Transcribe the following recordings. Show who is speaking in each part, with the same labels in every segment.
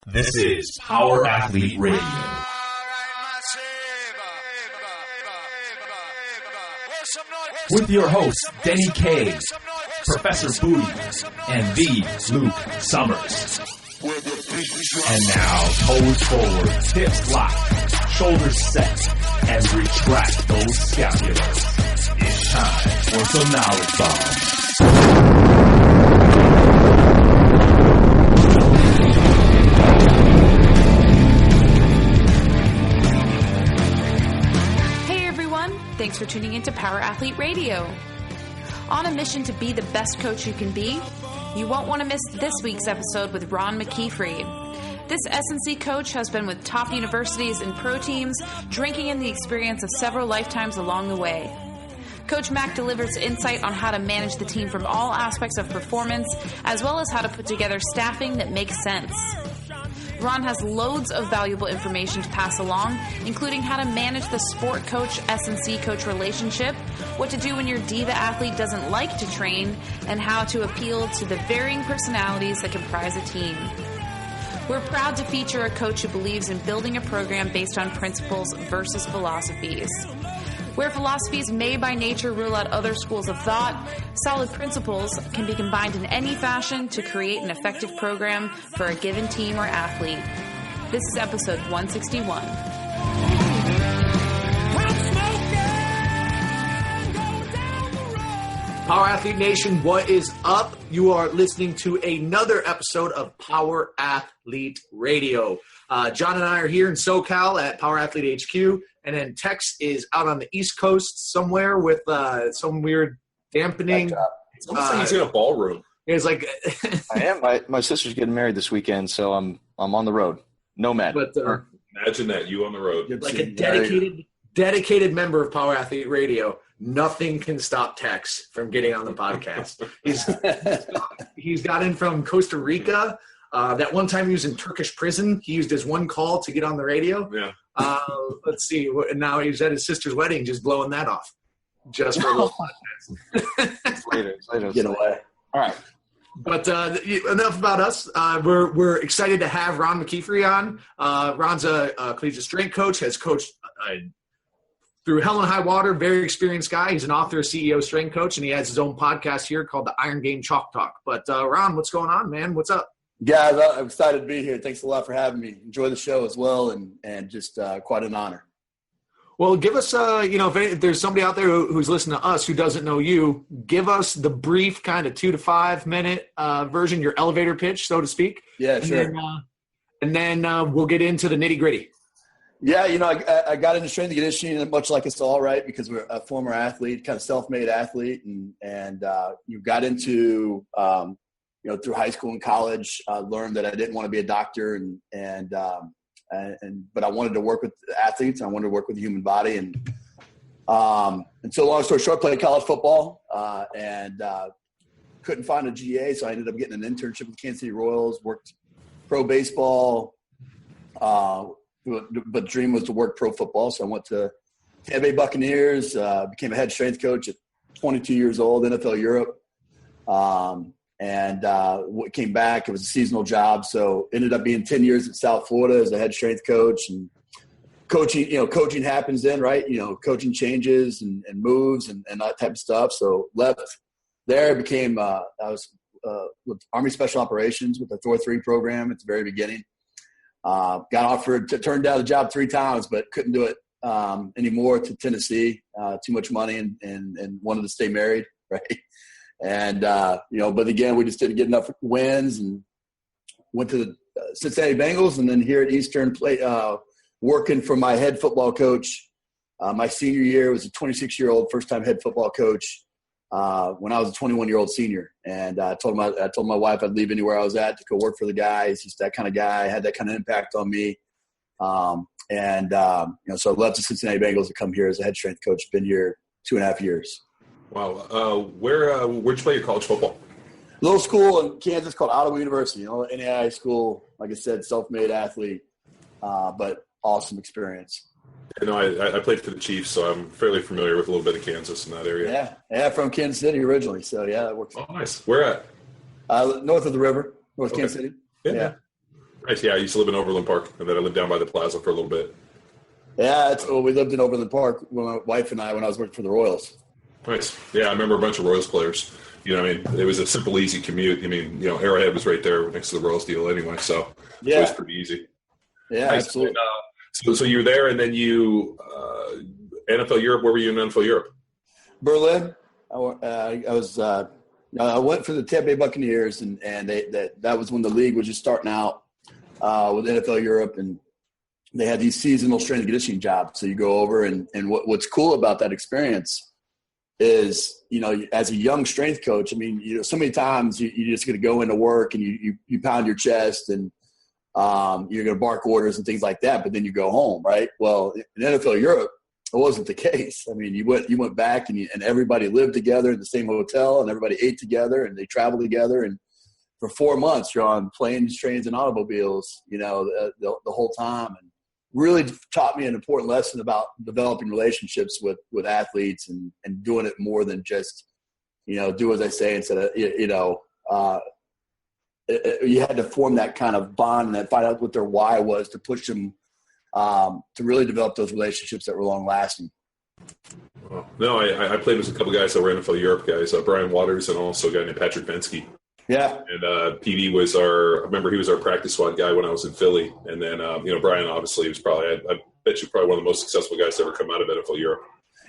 Speaker 1: This is Power Athlete Radio. With your hosts, Denny K, Professor Booty, and the Luke Summers. And now, toes forward, hips locked, shoulders set, and retract those scapulars. It's time for some knowledge bombs.
Speaker 2: Thanks for tuning into Power Athlete Radio. On a mission to be the best coach you can be, you won't want to miss this week's episode with Ron McKeefery. This S&C coach has been with top universities and pro teams, drinking in the experience of several lifetimes along the way. Coach Mac delivers insight on how to manage the team from all aspects of performance, as well as how to put together staffing that makes sense. Ron has loads of valuable information to pass along, including how to manage the sport coach S&C coach relationship, what to do when your diva athlete doesn't like to train, and how to appeal to the varying personalities that comprise a team. We're proud to feature a coach who believes in building a program based on principles versus philosophies. Where philosophies may by nature rule out other schools of thought, solid principles can be combined in any fashion to create an effective program for a given team or athlete. This is episode 161.
Speaker 3: Power Athlete Nation, what is up? You are listening to another episode of Power Athlete Radio. John and I are here in SoCal at Power Athlete HQ. And then Tex is out on the East Coast somewhere with some weird dampening.
Speaker 4: It's almost like he's in a ballroom.
Speaker 3: It's like
Speaker 5: I am. My sister's getting married this weekend, so I'm on the road. Nomad.
Speaker 3: But
Speaker 4: imagine that, you on the road.
Speaker 3: Like a dedicated member of Power Athlete Radio. Nothing can stop Tex from getting on the podcast. He's got in from Costa Rica. That one time he was in Turkish prison. He used his one call to get on the radio.
Speaker 4: Yeah.
Speaker 3: Let's see. Now he's at his sister's wedding, just blowing that off. Just for a little podcast.
Speaker 5: later.
Speaker 3: Get away. All right. But enough about us. We're excited to have Ron McKeefery on. Ron's a collegiate strength coach, has coached through hell and high water, very experienced guy. He's an author, CEO, strength coach, and he has his own podcast here called the Iron Game Chalk Talk. But Ron, what's going on, man? What's up?
Speaker 6: Guys, I'm excited to be here. Thanks a lot for having me. Enjoy the show as well, and just quite an honor.
Speaker 3: Well, give us, if there's somebody out there who's listening to us who doesn't know you, give us the brief kind of 2 to 5 minute version, your elevator pitch, so to speak.
Speaker 6: Yeah, sure.
Speaker 3: And then we'll get into the nitty gritty.
Speaker 6: Yeah, I got into strength and conditioning much like us all, right? Because we're a former athlete, kind of self-made athlete, and you got into through high school and college, learned that I didn't want to be a doctor, but I wanted to work with athletes. I wanted to work with the human body, and so long story short, played college football and couldn't find a GA, so I ended up getting an internship with Kansas City Royals. Worked pro baseball, but the dream was to work pro football, so I went to Tampa Bay Buccaneers. Became a head strength coach at 22 years old, NFL Europe. And came back. It was a seasonal job, so ended up being 10 years at South Florida as a head strength coach. And coaching happens then, right? Coaching changes and moves and that type of stuff. So left there, became I was with Army Special Operations with the Thor 3 program at the very beginning. Got offered to turn down the job 3 times, but couldn't do it anymore to Tennessee. Too much money and wanted to stay married, right? And, but again, we just didn't get enough wins and went to the Cincinnati Bengals, and then here at Eastern, working for my head football coach. My senior year was a 26-year-old first-time head football coach when I was a 21-year-old senior. And I told my wife I'd leave anywhere I was at to go work for the guy. He's just that kind of guy, had that kind of impact on me. So I left the Cincinnati Bengals to come here as a head strength coach. Been here 2.5 years.
Speaker 4: Wow. Where'd you play your college football?
Speaker 6: Little school in Kansas called Ottawa University. NAIA school, like I said, self-made athlete, but awesome experience.
Speaker 4: I played for the Chiefs, so I'm fairly familiar with a little bit of Kansas in that area.
Speaker 6: Yeah, from Kansas City originally. So, yeah, that works.
Speaker 4: Oh, nice. Where at?
Speaker 6: North of the river, Kansas City.
Speaker 4: Yeah. Nice. Yeah, I used to live in Overland Park, and then I lived down by the plaza for a little bit.
Speaker 6: Yeah, we lived in Overland Park, my wife and I, when I was working for the Royals.
Speaker 4: Nice. Yeah, I remember a bunch of Royals players. You know, I mean, it was a simple, easy commute. I mean, you know, Arrowhead was right there next to the Royals deal anyway, so it was pretty easy.
Speaker 6: Yeah,
Speaker 4: nice.
Speaker 6: absolutely.
Speaker 4: And, so you were there, and then you NFL Europe. Where were you in NFL Europe?
Speaker 6: Berlin. I went for the Tampa Bay Buccaneers, and that was when the league was just starting out with NFL Europe, and they had these seasonal strength and conditioning jobs. So you go over, and what's cool about that experience is, you know, as a young strength coach, I mean, you know, so many times you're just going to go into work and you pound your chest and you're going to bark orders and things like that, but then you go home, right? Well, in NFL Europe, it wasn't the case. I mean, you went back and everybody lived together in the same hotel, and everybody ate together, and they traveled together. And for 4 months, you're on planes, trains, and automobiles, you know, the whole time. And really taught me an important lesson about developing relationships with athletes and doing it more than just, you know, do as I say instead of, you know, you had to form that kind of bond and find out what their why was to push them to really develop those relationships that were long lasting.
Speaker 4: No, I played with a couple guys that were NFL Europe guys, Brian Waters and also a guy named Patrick Bensky.
Speaker 6: Yeah.
Speaker 4: And PD was I remember he was our practice squad guy when I was in Philly. And then, you know, Brian obviously was probably, I bet you probably one of the most successful guys to ever come out of NFL Europe.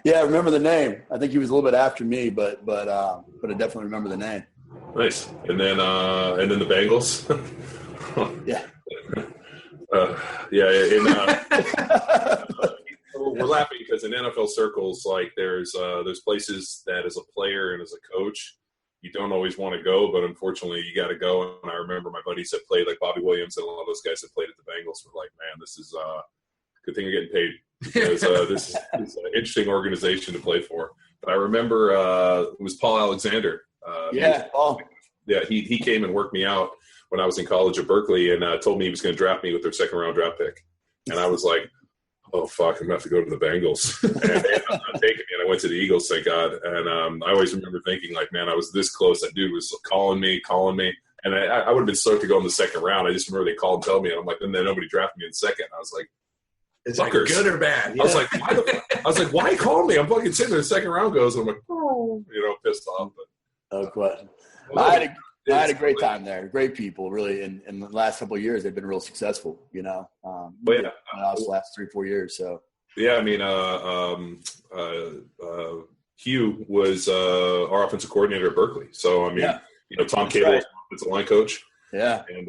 Speaker 6: Yeah, I remember the name. I think he was a little bit after me, but I definitely remember the name.
Speaker 4: Nice. And then the Bengals.
Speaker 6: Yeah.
Speaker 4: We're laughing because in NFL circles, like there's places that as a player and as a coach, you don't always want to go, but unfortunately you got to go. And I remember my buddies that played, like Bobby Williams and a lot of those guys that played at the Bengals were like, man, this is good thing you're getting paid because this is an interesting organization to play for. But I remember it was Paul Alexander.
Speaker 6: Paul.
Speaker 4: Yeah, he came and worked me out when I was in college at Berkeley and told me he was going to draft me with their second-round draft pick. And I was like, oh, fuck, I'm going to have to go to the Bengals. And they ended up not taking me, and I went to the Eagles, thank God. And I always remember thinking, like, man, I was this close. That dude was calling me. And I would have been stoked to go in the second round. I just remember they called and told me, and I'm like, then nobody drafted me in second. I was like,
Speaker 3: it's like good or bad.
Speaker 4: Yeah. I was like, why call me? I'm fucking sitting there. The second round goes. And I'm like, oh, you know, pissed off. But
Speaker 6: no question. I had a great time there. Great people, really. In the last couple of years, they've been real successful. You know, the last 3-4 years. So
Speaker 4: yeah, I mean, Hugh was our offensive coordinator at Berkeley. So I mean, you know, Tom Cable was offensive line coach.
Speaker 6: Yeah,
Speaker 4: and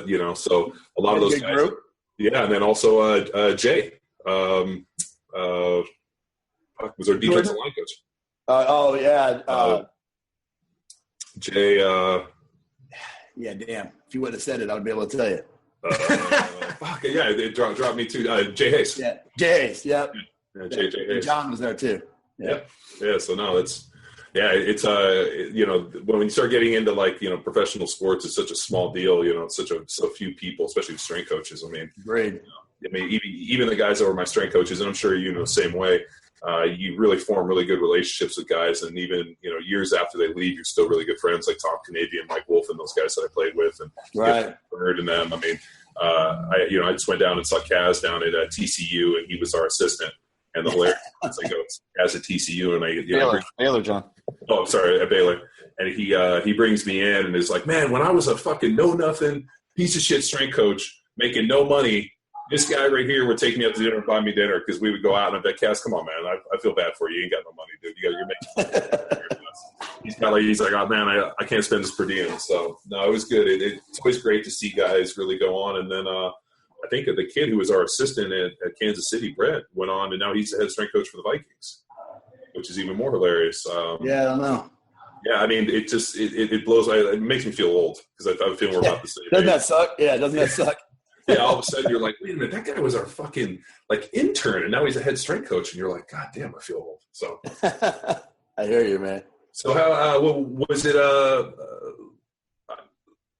Speaker 4: you know, so a lot of those guys. Group. Yeah, and then also Jay was our defensive line coach. Jay.
Speaker 6: Yeah, damn. If you would have said it, I would be able to tell you.
Speaker 4: Yeah, it dropped me too. Jay Hayes.
Speaker 6: Yeah, Jay Hayes. Yep.
Speaker 4: Yeah, Jay Hayes.
Speaker 6: John was there too.
Speaker 4: Yeah. So no, it's you know, when you start getting into like, you know, professional sports, it's such a small deal. You know, it's so few people, especially strength coaches. I mean,
Speaker 6: great.
Speaker 4: You know, I mean, even the guys that were my strength coaches, and I'm sure you know the same way. You really form really good relationships with guys, and even, you know, years after they leave, you're still really good friends, like Tom Canadian, Mike Wolf, and those guys that I played with, and Bird and them. I mean, I just went down and saw Kaz down at TCU, and he was our assistant. And the hilarious is I go, Kaz at TCU, and
Speaker 5: Baylor, John.
Speaker 4: Oh, sorry, at Baylor, and he brings me in and is like, man, when I was a fucking know nothing piece of shit strength coach making no money, this guy right here would take me out to dinner and buy me dinner because we would go out and I'd be like, Cass, come on, man. I feel bad for you. You ain't got no money, dude. You're making he's like, oh, man, I can't spend this per diem. So, no, it was good. It's always great to see guys really go on. And then I think the kid who was our assistant at Kansas City, Brett, went on, and now he's the head strength coach for the Vikings, which is even more hilarious.
Speaker 6: I don't know.
Speaker 4: Yeah, I mean, it just it blows. It makes me feel old because I feel we're about the same.
Speaker 6: Doesn't that suck? Yeah, doesn't that suck?
Speaker 4: Yeah, all of a sudden you're like, wait a minute, that guy was our fucking like intern, and now he's a head strength coach, and you're like, God damn, I feel old. So
Speaker 6: I hear you, man.
Speaker 4: So how was it?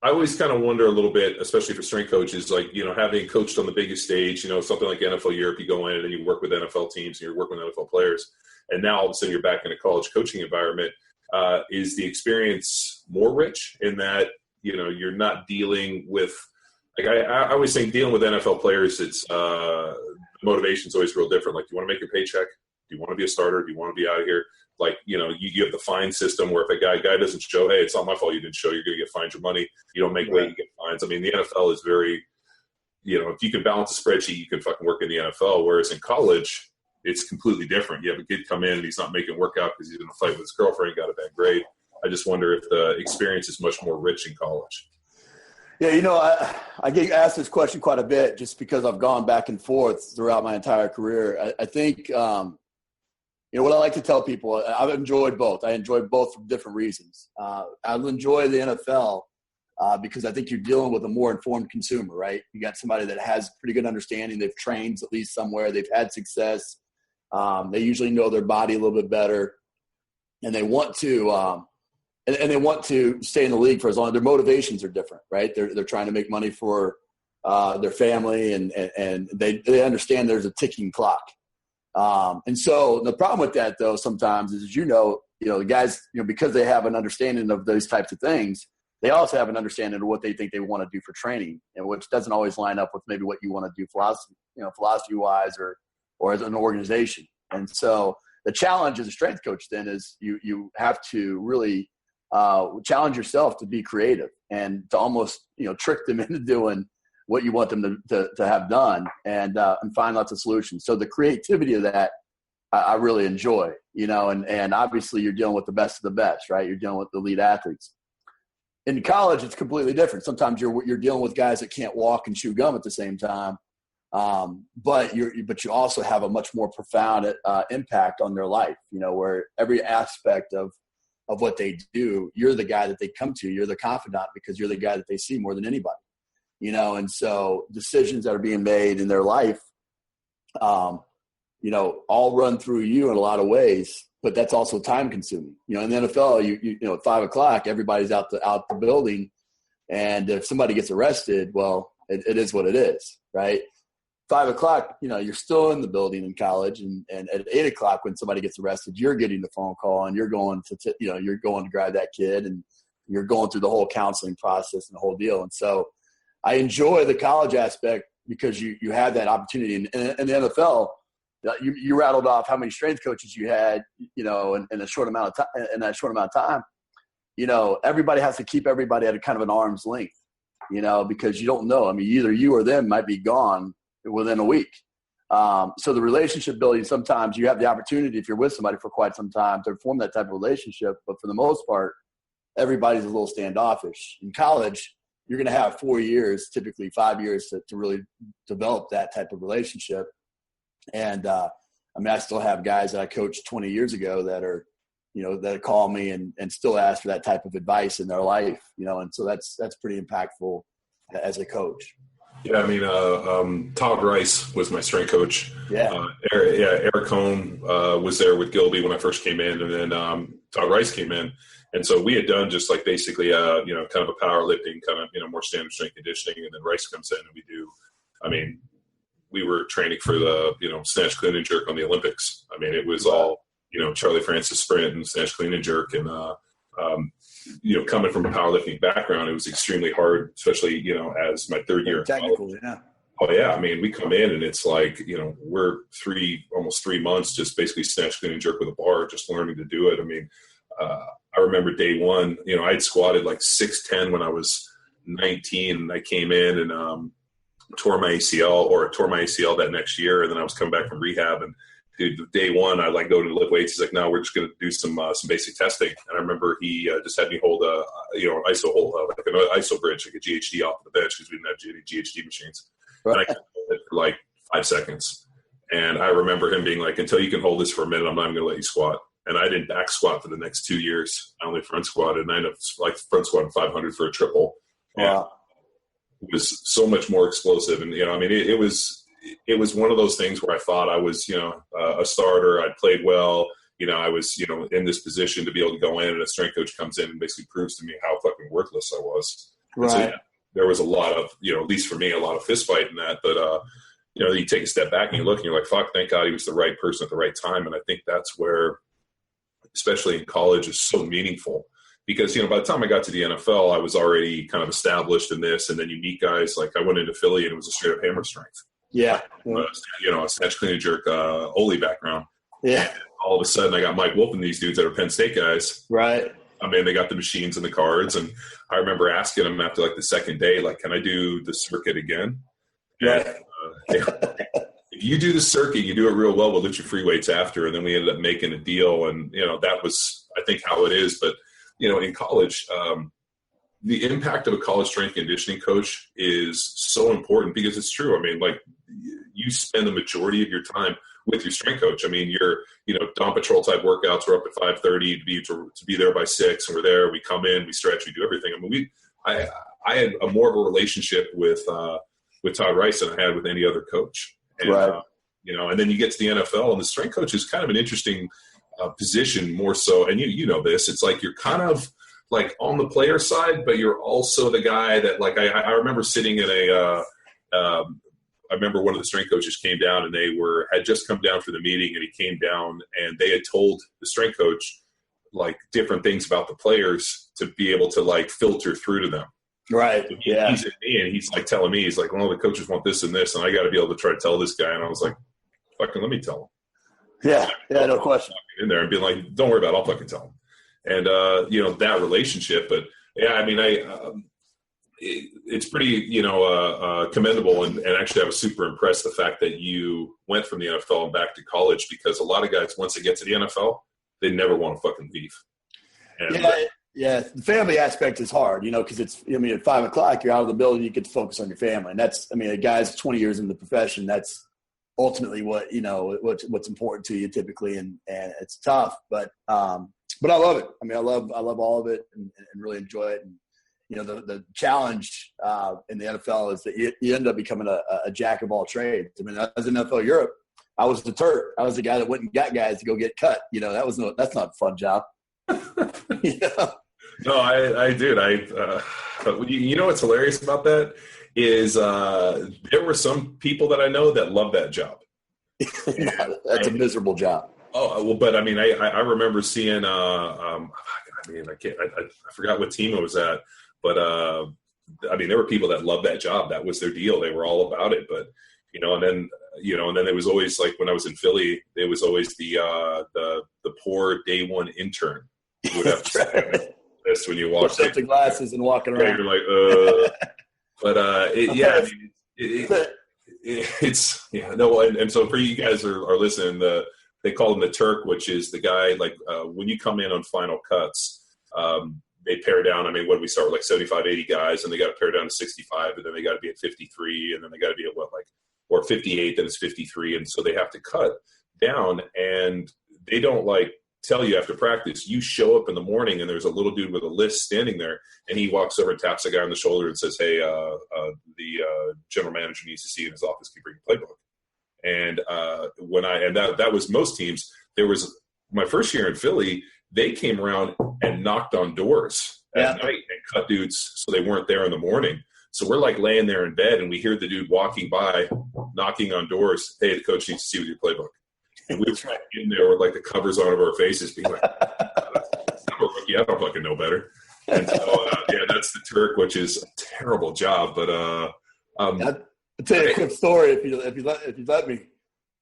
Speaker 4: I always kind of wonder a little bit, especially for strength coaches, like, you know, having coached on the biggest stage, you know, something like NFL Europe, you go in and you work with NFL teams and you're working with NFL players, and now all of a sudden you're back in a college coaching environment. Is the experience more rich in that, you know, you're not dealing with like I always think dealing with NFL players, it's motivation is always real different. Like, do you want to make your paycheck? Do you want to be a starter? Do you want to be out of here? Like, you have the fine system where if a guy doesn't show, hey, it's not my fault you didn't show, you're going to get fined your money. You don't make weight, you get fines. I mean, the NFL is very, if you can balance a spreadsheet, you can fucking work in the NFL. Whereas in college, it's completely different. You have a kid come in and he's not making workout because he's in a fight with his girlfriend, got a bad grade. I just wonder if the experience is much more rich in college.
Speaker 6: Yeah, I get asked this question quite a bit just because I've gone back and forth throughout my entire career. I think, what I like to tell people, I've enjoyed both. I enjoy both for different reasons. I enjoy the NFL because I think you're dealing with a more informed consumer, right? You got somebody that has pretty good understanding. They've trained at least somewhere. They've had success. They usually know their body a little bit better, and they want to and they want to stay in the league for as long. Their motivations are different, right? They're trying to make money for their family, and they understand there's a ticking clock. And so the problem with that, though, sometimes is, the guys, because they have an understanding of those types of things, they also have an understanding of what they think they want to do for training, and which doesn't always line up with maybe what you want to do philosophy-wise or as an organization. And so the challenge as a strength coach then is you have to really challenge yourself to be creative and to almost, trick them into doing what you want them to have done and find lots of solutions. So the creativity of that, I really enjoy, and obviously you're dealing with the best of the best, right? You're dealing with the elite athletes. In college, it's completely different. Sometimes you're dealing with guys that can't walk and chew gum at the same time. But you also have a much more profound impact on their life, where every aspect of what they do, you're the guy that they come to. You're the confidant because you're the guy that they see more than anybody, and so decisions that are being made in their life, all run through you in a lot of ways, but that's also time consuming. In the NFL, you at 5 o'clock, everybody's out the building. And if somebody gets arrested, well, it is what it is, right? 5 o'clock, you're still in the building in college, and at 8 o'clock when somebody gets arrested, you're getting the phone call and you're going to grab that kid, and you're going through the whole counseling process and the whole deal. And so I enjoy the college aspect because you have that opportunity. In the NFL, you rattled off how many strength coaches you had, in a short amount of time. In that short amount of time, everybody has to keep everybody at a kind of an arm's length, because you don't know. I mean, either you or them might be gone within a week. So the relationship building, sometimes you have the opportunity, if you're with somebody for quite some time, to form that type of relationship. But for the most part, everybody's a little standoffish. In college, you're going to have 4 years, typically 5 years to really develop that type of relationship. And I still have guys that I coached 20 years ago that are, that call me and still ask for that type of advice in their life, and so that's pretty impactful as a coach.
Speaker 4: Yeah, Todd Rice was my strength coach.
Speaker 6: Yeah.
Speaker 4: Eric Cohn was there with Gilby when I first came in, and then Todd Rice came in. And so we had done just like basically, kind of a powerlifting, kind of, more standard strength conditioning. And then Rice comes in and we were training for the, snatch, clean, and jerk on the Olympics. It was all, Charlie Francis sprint and snatch, clean, and jerk. And, coming from a powerlifting background, it was extremely hard, especially, as my third year.
Speaker 6: Technical, yeah.
Speaker 4: Oh, yeah. We come in and it's like, we're almost 3 months just basically snatch, clean, and jerk with a bar, just learning to do it. I remember day one, I'd squatted like 610 when I was 19, and I came in and tore my ACL that next year. And then I was coming back from rehab, and dude, day one, I go to lift weights. He's like, no, we're just going to do some basic testing. And I remember he just had me hold an ISO bridge, like a GHD off the bench, because we didn't have any GHD machines. Right. And I could hold it for like 5 seconds. And I remember him being like, until you can hold this for a minute, I'm not even going to let you squat. And I didn't back squat for the next 2 years. I only front squatted, and I ended up front squatting 500 for a triple. Wow. It was so much more explosive. And, it was one of those things where I thought I was, a starter. I played well. I was, in this position to be able to go in, and a strength coach comes in and basically proves to me how fucking worthless I was. Right. So, there was a lot of, at least for me, a lot of fist fight in that. But, you take a step back and you look and you're like, fuck, thank God he was the right person at the right time. And I think that's where, especially in college, is so meaningful, because, by the time I got to the NFL, I was already kind of established in this. And then you meet guys like I went into Philly and it was a straight up hammer strength.
Speaker 6: Yeah.
Speaker 4: A snatch, clean, and jerk, Ole background.
Speaker 6: Yeah.
Speaker 4: And all of a sudden I got Mike Wolf and these dudes that are Penn State guys.
Speaker 6: Right.
Speaker 4: I mean, they got the machines and the cards. And I remember asking them after like the second day, like, can I do the circuit again?
Speaker 6: Right.
Speaker 4: And, if you do the circuit, you do it real well, we'll let you free weights after. And then we ended up making a deal. And, that was, I think, how it is. But, in college, the impact of a college strength conditioning coach is so important because it's true. I mean, like, you spend the majority of your time with your strength coach. I mean, your, Dawn Patrol type workouts. We're up at 5:30 to be there by 6, and we're there. We come in, we stretch, we do everything. I mean, I had a more of a relationship with Todd Rice than I had with any other coach. And,
Speaker 6: right.
Speaker 4: And then you get to the NFL, and the strength coach is kind of an interesting position more so. And you know this, it's like you're kind of like on the player side, but you're also the guy that, like, I remember sitting in I remember one of the strength coaches came down and they had just come down for the meeting, and he came down and they had told the strength coach like different things about the players to be able to like filter through to them.
Speaker 6: Right.
Speaker 4: So
Speaker 6: yeah.
Speaker 4: He's in me and he's like telling me, he's like, well, the coaches want this and this, and I got to be able to try to tell this guy. And I was like, fucking let me tell him.
Speaker 6: Yeah. Yeah. No question.
Speaker 4: In there and being like, don't worry about it, I'll fucking tell him. And, that relationship. But yeah, I mean, it's pretty, commendable. And actually I was super impressed the fact that you went from the NFL and back to college, because a lot of guys, once they get to the NFL, they never want to fucking leave. And,
Speaker 6: yeah. The family aspect is hard, because it's, at 5 o'clock, you're out of the building, you get to focus on your family. And that's, a guy's 20 years in the profession. That's ultimately what, what's important to you typically. And it's tough, but I love it. I love all of it and really enjoy it. And, the challenge in the NFL is that you end up becoming a jack of all trades. I mean, as in NFL Europe, I was the Turk. I was the guy that went and got guys to go get cut. That's not a fun job.
Speaker 4: No, I did. What's hilarious about that is there were some people that I know that love that job.
Speaker 6: That's a miserable job.
Speaker 4: Oh, well, but I mean, I remember seeing, I forgot what team it was at, but there were people that loved that job. That was their deal. They were all about it. But, and then there was always, like, when I was in Philly, there was always the poor day one intern who would have to stand this when you walk
Speaker 6: in. Put the glasses and walking around.
Speaker 4: You're like, but it's and so for you guys are listening, they call him the Turk, which is the guy, like, when you come in on final cuts, they pare down. I mean, what do we start with, like 75, 80 guys, and they got to pare down to 65, and then they got to be at 53, and then they got to be at or 58, then it's 53. And so they have to cut down, and they don't like tell you after practice. You show up in the morning and there's a little dude with a list standing there, and he walks over and taps the guy on the shoulder and says, hey, the general manager needs to see you in his office. Can you bring a playbook? And that was most teams. There was my first year in Philly, they came around and knocked on doors at night and cut dudes so they weren't there in the morning. So we're like laying there in bed and we hear the dude walking by, knocking on doors. Hey, the coach needs to see with your playbook. And we were in there with like the covers on over our faces being like, I'm a rookie, I don't fucking know better. And so, that's the Turk, which is a terrible job. But
Speaker 6: I'll tell you a quick story if you let me.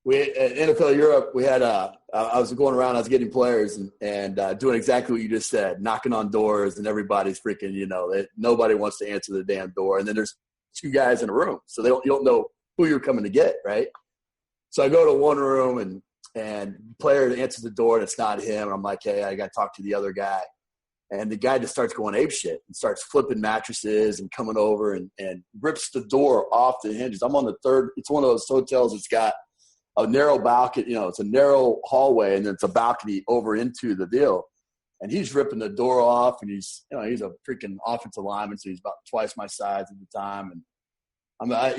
Speaker 6: We at NFL Europe, we had I was going around, I was getting players and doing exactly what you just said, knocking on doors, and everybody's freaking, nobody wants to answer the damn door, and then there's two guys in a room, so you don't know who you're coming to get, right? So I go to one room and player answers the door and it's not him, and I'm like, hey, I got to talk to the other guy. And the guy just starts going apeshit and starts flipping mattresses and coming over and rips the door off the hinges. I'm on the third. It's one of those hotels that's got a narrow balcony. It's a narrow hallway and then it's a balcony over into the deal. And he's ripping the door off, and he's a freaking offensive lineman, so he's about twice my size at the time. And I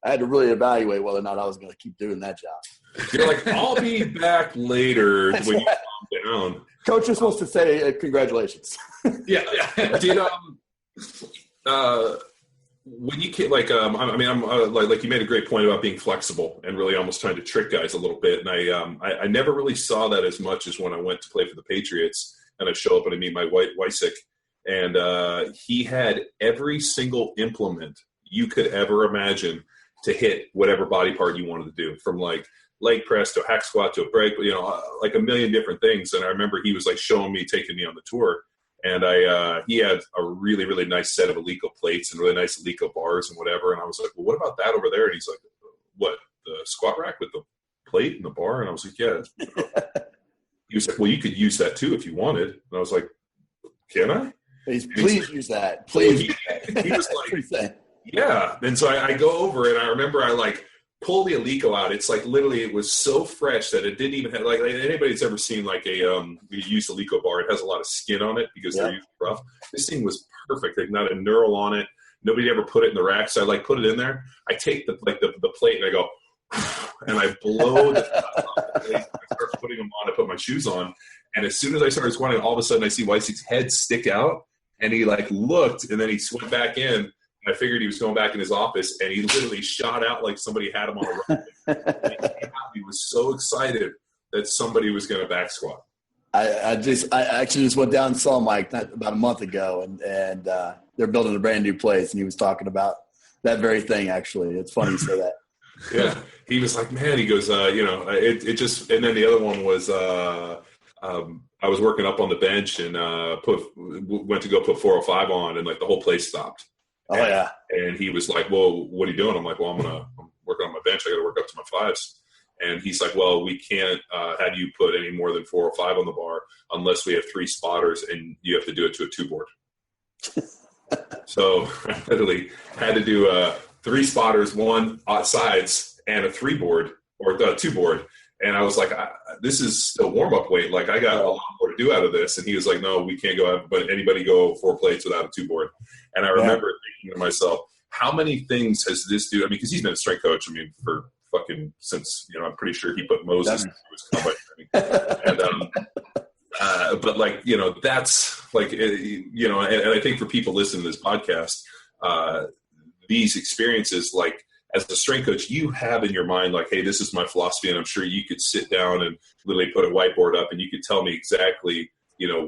Speaker 6: had to really evaluate whether or not I was going to keep doing that job.
Speaker 4: You're like, I'll be back later when you calm down.
Speaker 6: Coach is supposed to say congratulations.
Speaker 4: Yeah. When you can, like you made a great point about being flexible and really almost trying to trick guys a little bit. And I never really saw that as much as when I went to play for the Patriots and I show up and I meet my Wysick And he had every single implement you could ever imagine to hit whatever body part you wanted to do, from like leg press to a hack squat to a break, like a million different things. And I remember he was like showing me, taking me on the tour. And he had a really, really nice set of Alico plates and really nice Alico bars and whatever. And I was like, well, what about that over there? And he's like, what, the squat rack with the plate and the bar? And I was like, yeah. He was like, well, you could use that too if you wanted. And I was like, can I?
Speaker 6: Please use that. Please.
Speaker 4: He was like, yeah. And so I go over, and I remember I like pull the Alico out. It's like literally it was so fresh that it didn't even have, like anybody that's ever seen like a used Alico bar, it has a lot of skin on it because they're usually rough. This thing was perfect. Like not a knurl on it. Nobody ever put it in the rack. So I like put it in there. I take the plate and I go, and I blow the plate. I start putting them on. I put my shoes on. And as soon as I started squatting, all of a sudden I see Weissig's head stick out, and he like looked, and then he went back in. I figured he was going back in his office, and he literally shot out like somebody had him on a run. He was so excited that somebody was going to back squat.
Speaker 6: I actually just went down and saw Mike about a month ago, and they're building a brand new place, and he was talking about that very thing. Actually, it's funny you say that.
Speaker 4: Yeah, he was like, man, he goes, it just, and then the other one was, I was working up on the bench and went to go put 405 on, and like the whole place stopped.
Speaker 6: Oh, yeah.
Speaker 4: And he was like, well, what are you doing? I'm like, well, I'm working on my bench. I got to work up to my fives. And he's like, well, we can't have you put any more than 405 on the bar unless we have 3 spotters, and you have to do it to a 2-board. So I literally had to do 3 spotters, 1 sides, and a 3-board or a 2-board. And I was like, this is still warm-up weight. Like, I got a lot more to do out of this. And he was like, no, we can't go out, but anybody go 4 plates without a 2-board. And I remember thinking to myself, how many things has this dude, because he's been a strength coach, for fucking since, I'm pretty sure he put Moses into his combat training. And, but like, that's like, and I think for people listening to this podcast, these experiences, like, as a strength coach, you have in your mind, like, hey, this is my philosophy, and I'm sure you could sit down and literally put a whiteboard up, and you could tell me exactly,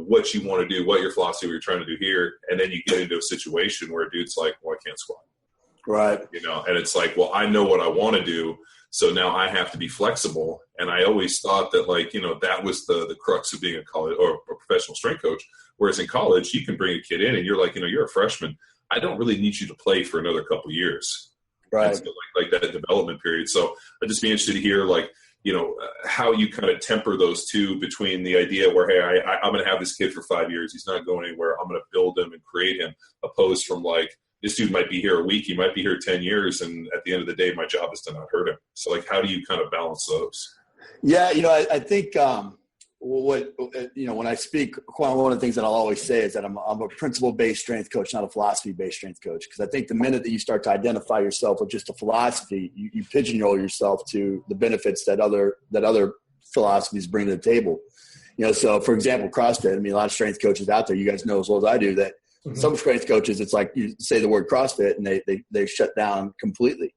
Speaker 4: what you want to do, what your philosophy, what you're trying to do here, and then you get into a situation where a dude's like, well, I can't squat.
Speaker 6: Right.
Speaker 4: And it's like, well, I know what I want to do, so now I have to be flexible. And I always thought that, like, that was the crux of being a college or a professional strength coach, whereas in college, you can bring a kid in, and you're like, you're a freshman. I don't really need you to play for another couple years.
Speaker 6: Right.
Speaker 4: So like that development period. So I'd just be interested to hear, like, how you kind of temper those two between the idea where, hey, I'm going to have this kid for 5 years. He's not going anywhere. I'm going to build him and create him, opposed from like, this dude might be here a week. He might be here 10 years. And at the end of the day, my job is to not hurt him. So like, how do you kind of balance those?
Speaker 6: Yeah. I think, when I speak, one of the things that I'll always say is that I'm a principle-based strength coach, not a philosophy-based strength coach. Because I think the minute that you start to identify yourself with just a philosophy, you pigeonhole yourself to the benefits that other philosophies bring to the table. So for example, CrossFit. A lot of strength coaches out there, you guys know as well as I do, that some strength coaches, it's like you say the word CrossFit and they shut down completely.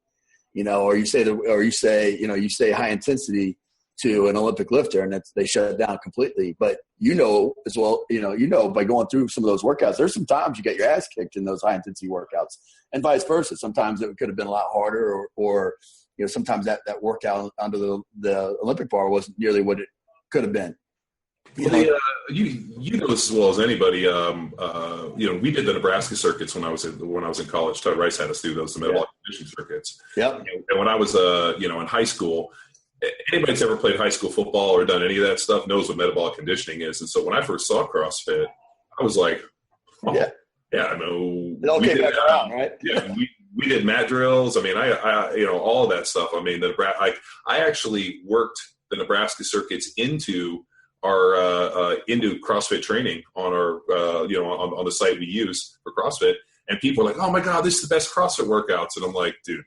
Speaker 6: Or you say high intensity to an Olympic lifter, and they shut it down completely. But as well, by going through some of those workouts, there's some times you get your ass kicked in those high intensity workouts, and vice versa. Sometimes it could have been a lot harder, or sometimes that workout under the Olympic bar wasn't nearly what it could have been.
Speaker 4: You know this as well as anybody. We did the Nebraska circuits when I was in college. Todd Rice had us do those, the metabolic conditioning circuits.
Speaker 6: Yep.
Speaker 4: And when I was in high school, anybody that's ever played high school football or done any of that stuff knows what metabolic conditioning is. And so when I first saw CrossFit, I was like, I know.
Speaker 6: It all came back around, right?
Speaker 4: Yeah, we did mat drills. I all of that stuff. I actually worked the Nebraska circuits into our into CrossFit training on our on the site we use for CrossFit. And people are like, oh my God, this is the best CrossFit workouts. And I'm like, dude,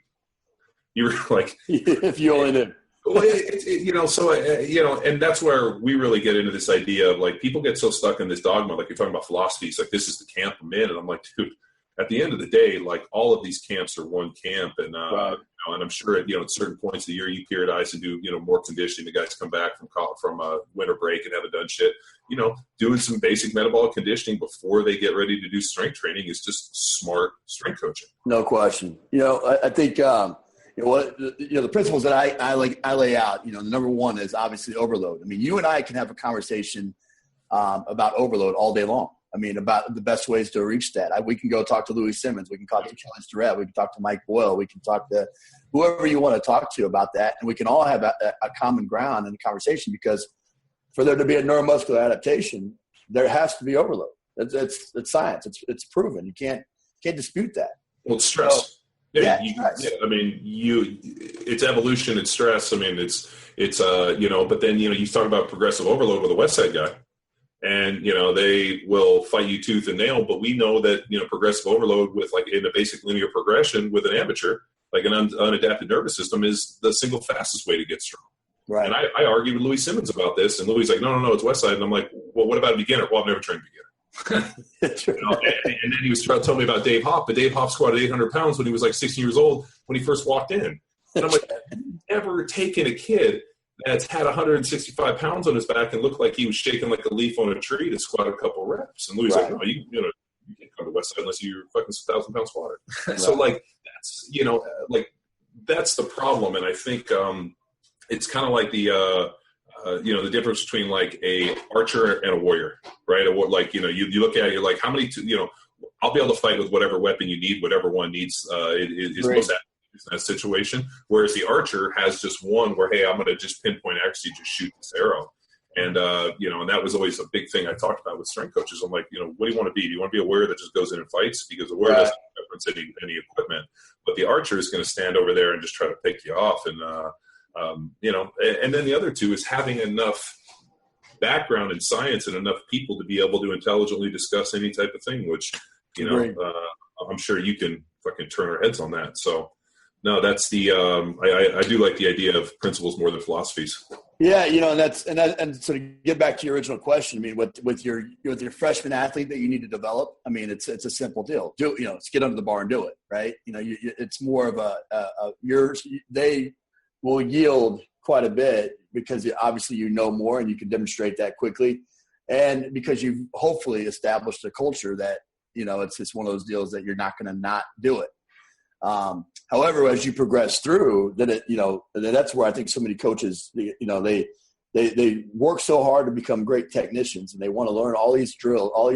Speaker 4: you were like,
Speaker 6: if you only did.
Speaker 4: Well, and that's where we really get into this idea of, like, people get so stuck in this dogma, like you're talking about philosophies, like this is the camp I'm in, and I'm like, dude, at the end of the day, like, all of these camps are one camp, and And I'm sure at certain points of the year you periodize and do more conditioning. The guys come back from winter break and haven't done shit. Doing some basic metabolic conditioning before they get ready to do strength training is just smart strength coaching.
Speaker 6: No question. I think the principles that I lay out. The number one is obviously overload. I mean, you and I can have a conversation about overload all day long. I mean, about the best ways to reach that. We can go talk to Louis Simmons. We can talk to Kelly Starrett. We can talk to Mike Boyle. We can talk to whoever you want to talk to about that. And we can all have a common ground in the conversation, because for there to be a neuromuscular adaptation, there has to be overload. It's science. It's proven. You can't dispute that.
Speaker 4: Well, it's stress.
Speaker 6: Stress.
Speaker 4: I mean, it's evolution. It's stress. I mean, it's but then, you talk about progressive overload with a West Side guy. And, they will fight you tooth and nail, but we know that, progressive overload with in a basic linear progression with an amateur, like an unadapted nervous system, is the single fastest way to get strong.
Speaker 6: Right.
Speaker 4: And I argued with Louis Simmons about this, and Louis is like, no, it's West Side. And I'm like, well, what about a beginner? Well, I've never trained a beginner. And then he was trying to tell me about Dave Hoff, but Dave Hoff squatted 800 pounds when he was 16 years old when he first walked in. And I'm like, I've never taken a kid that's had 165 pounds on his back and looked like he was shaking like a leaf on a tree to squat a couple reps. And Louis like, no, you can't come to West Side unless you're fucking 1,000-pound squatter. Right. So that's that's the problem. And I think it's kind of like the the difference between a archer and a warrior, right? You look at it, you're like, how many? I'll be able to fight with whatever weapon you need, whatever one needs is most accurate in that situation. Whereas the archer has just one where, hey, I'm going to just pinpoint accuracy, just shoot this arrow. And, and that was always a big thing I talked about with strength coaches. I'm like, what do you want to be? Do you want to be a warrior that just goes in and fights? Because the warrior doesn't reference any equipment. But the archer is going to stand over there and just try to pick you off. And, and then the other two is having enough background in science and enough people to be able to intelligently discuss any type of thing, which, I'm sure you can fucking turn our heads on that. So, no, that's the I do like the idea of principles more than philosophies.
Speaker 6: Yeah, and so to get back to your original question, I mean, with your freshman athlete that you need to develop, I mean, it's a simple deal. Let's get under the bar and do it, right? It's more of they will yield quite a bit because obviously more and you can demonstrate that quickly, and because you've hopefully established a culture that it's just one of those deals that you're not going to not do it. However, as you progress through, then that's where I think so many coaches, they work so hard to become great technicians, and they want to learn all these drills, all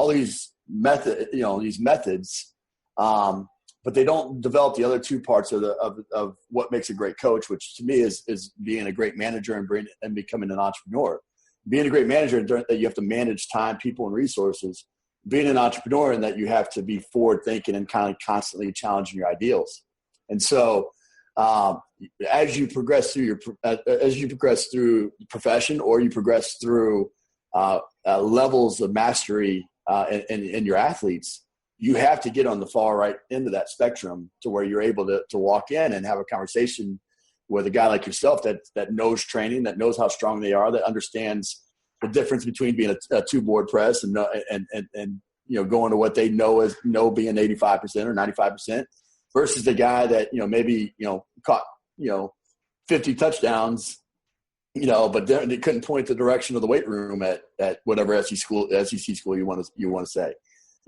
Speaker 6: these methods, but they don't develop the other two parts of what makes a great coach, which to me is being a great manager and becoming an entrepreneur. Being a great manager, that you have to manage time, people, and resources. Being an entrepreneur, and that you have to be forward thinking and kind of constantly challenging your ideals. And so, as you progress through the profession, or you progress through levels of mastery in your athletes, you have to get on the far right end of that spectrum to where you're able to walk in and have a conversation with a guy like yourself that knows training, that knows how strong they are, that understands the difference between being a two-board press and going to what they know being 85% or 95%, versus the guy that maybe caught 50 touchdowns, but they couldn't point the direction of the weight room at whatever SEC school you want to say,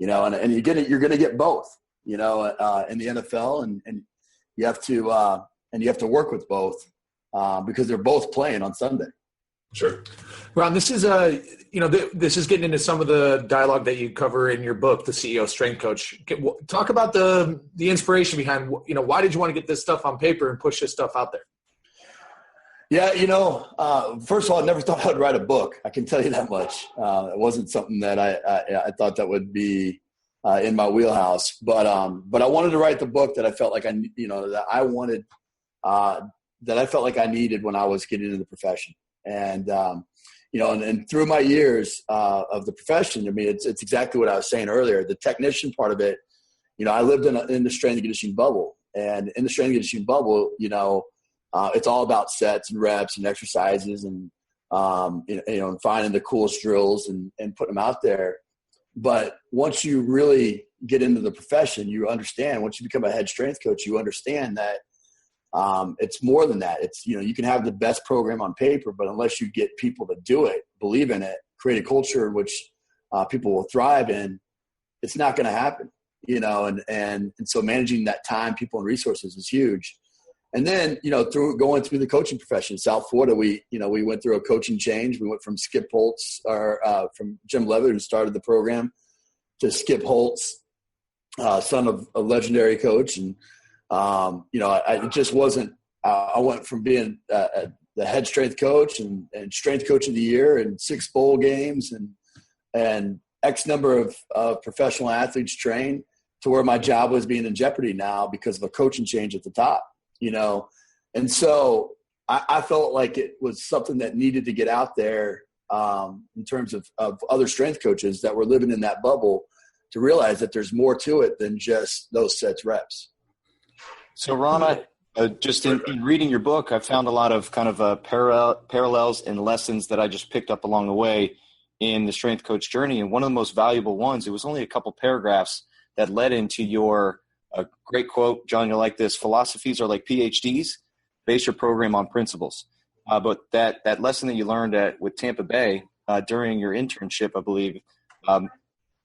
Speaker 6: and you're going to get both, in the NFL, and you have to work with both because they're both playing on Sunday.
Speaker 3: Sure. Ron, this is this is getting into some of the dialogue that you cover in your book, The CEO Strength Coach. Talk about the inspiration behind, why did you want to get this stuff on paper and push this stuff out there?
Speaker 6: Yeah, first of all, I never thought I would write a book. I can tell you that much. It wasn't something that I thought that would be in my wheelhouse. But I wanted to write the book that I felt like that I felt like I needed when I was getting into the profession. And, and through my years of the profession, I mean, it's exactly what I was saying earlier. The technician part of it, I lived in the strength and conditioning bubble. And in the strength and conditioning bubble, it's all about sets and reps and exercises and, and finding the coolest drills and putting them out there. But once you really get into the profession, you understand, once you become a head strength coach, you understand that It's more than that. It's, you can have the best program on paper, but unless you get people to do it, believe in it, create a culture in which people will thrive in, it's not going to happen, and so managing that time, people, and resources is huge. And then, going through the coaching profession, South Florida, we went through a coaching change. We went from Skip Holtz, from Jim Levitt, who started the program, to Skip Holtz, son of a legendary coach. And, it just wasn't, I went from being the head strength coach and strength coach of the year and 6 bowl games and X number of professional athletes trained, to where my job was being in jeopardy now because of a coaching change at the top, And so I felt like it was something that needed to get out there in terms of other strength coaches that were living in that bubble, to realize that there's more to it than just those sets reps.
Speaker 5: So, Ron, just in reading your book, I found a lot of kind of parallels and lessons that I just picked up along the way in the strength coach journey. And one of the most valuable ones, it was only a couple paragraphs that led into your great quote, John, you'll like this: philosophies are like PhDs, base your program on principles. But that lesson that you learned with Tampa Bay during your internship, I believe,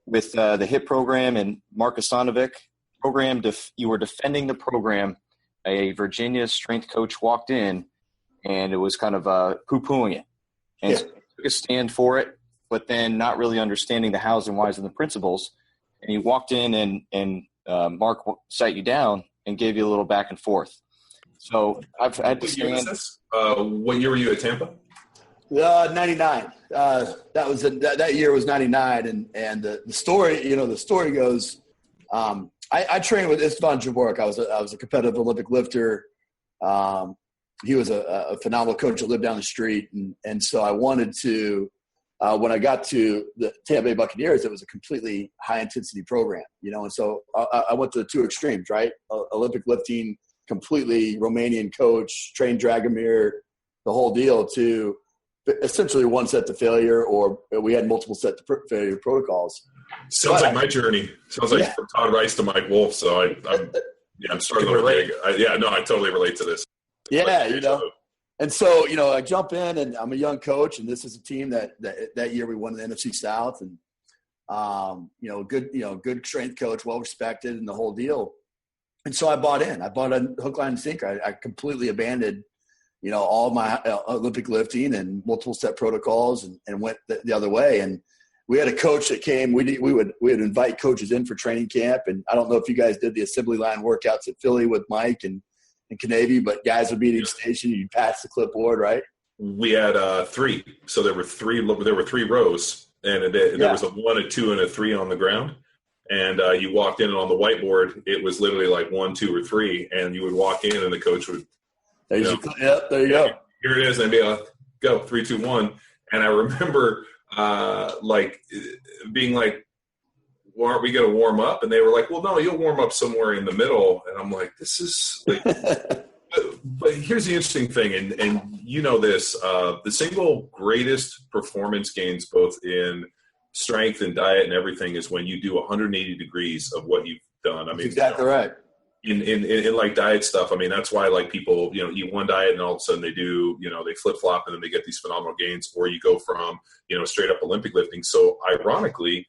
Speaker 5: with the HIP program and Mark Ostanovic program, you were defending the program. A Virginia strength coach walked in, and it was kind of poo-pooing it. And so he took a stand for it, but then not really understanding the hows and whys and the principles. And he walked in, and Mark sat you down and gave you a little back and forth. So I've had to stand.
Speaker 4: What year were you at Tampa?
Speaker 6: 99. That year was 99. And the story, the story goes, I trained with Istvan Javorek. I was a competitive Olympic lifter. He was a phenomenal coach that lived down the street. And so I wanted to, when I got to the Tampa Bay Buccaneers, it was a completely high intensity program, and so I went to the two extremes, right? Olympic lifting, completely Romanian coach, trained Dragomir, the whole deal, to essentially one set to failure, or we had multiple set to failure protocols.
Speaker 4: Sounds like my journey. Sounds like from Todd Rice to Mike Wolf. So I'm starting to relate. I totally relate to this.
Speaker 6: Yeah, And so, I jump in, and I'm a young coach, and this is a team that year we won the NFC South, and good strength coach, well respected, and the whole deal. And so I bought in. I bought a hook, line, and sinker. I completely abandoned, all my Olympic lifting and multiple step protocols, and went the other way. And we had a coach that came. We would invite coaches in for training camp, and I don't know if you guys did the assembly line workouts at Philly with Mike and Canavy, but guys would be at each station. You'd pass the clipboard, right?
Speaker 4: We had 3, so there were 3 rows, and there was a 1, a 2, and a 3 on the ground. And you walked in, and on the whiteboard, it was literally like 1, 2, or 3, and you would walk in, and the coach would.
Speaker 6: There you go.
Speaker 4: Here it is, and be like, go 3, 2, 1. And I remember being like, well, aren't we going to warm up? And they were like, well, no, you'll warm up somewhere in the middle. And I'm like, this is like, but here's the interesting thing. And this, the single greatest performance gains, both in strength and diet and everything, is when you do 180 degrees of what you've done. I mean,
Speaker 6: that's exactly right.
Speaker 4: In like diet stuff, I mean, that's why like people, eat one diet and all of a sudden they do, they flip flop and then they get these phenomenal gains, or you go from, straight up Olympic lifting. So ironically,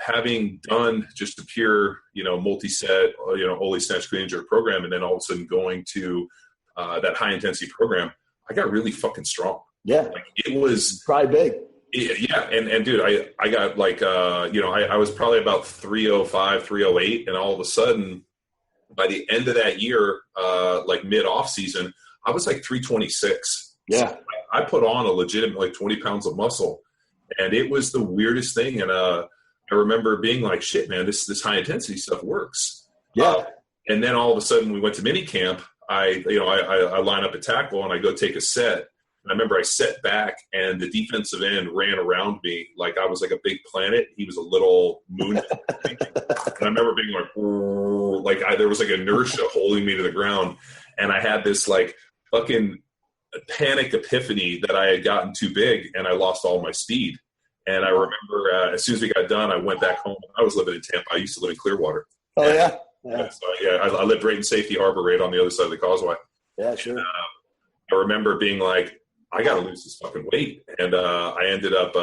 Speaker 4: having done just a pure, multi-set, Holy Snatch Clean and Jerk program, and then all of a sudden going to that high intensity program, I got really fucking strong.
Speaker 6: Yeah.
Speaker 4: Like, it was
Speaker 6: probably big.
Speaker 4: Yeah. And dude, I got like, I was probably about 305, 308. And all of a sudden, by the end of that year, like mid off season, I was like 326.
Speaker 6: Yeah.
Speaker 4: So I put on a legitimate like 20 pounds of muscle, and it was the weirdest thing. And I remember being like, shit, man, this high intensity stuff works.
Speaker 6: Yeah.
Speaker 4: And then all of a sudden we went to mini camp. I line up a tackle and I go take a set. And I remember I set back and the defensive end ran around me like I was like a big planet. He was a little moon. And I remember being like there was like inertia holding me to the ground. And I had this like fucking panic epiphany that I had gotten too big and I lost all my speed. And I remember as soon as we got done, I went back home. I was living in Tampa. I used to live in Clearwater.
Speaker 6: Oh, yeah. Yeah.
Speaker 4: So, I lived right in Safety Harbor, right on the other side of the causeway.
Speaker 6: Yeah, sure.
Speaker 4: And, I remember being like, I got to lose this fucking weight. And I ended up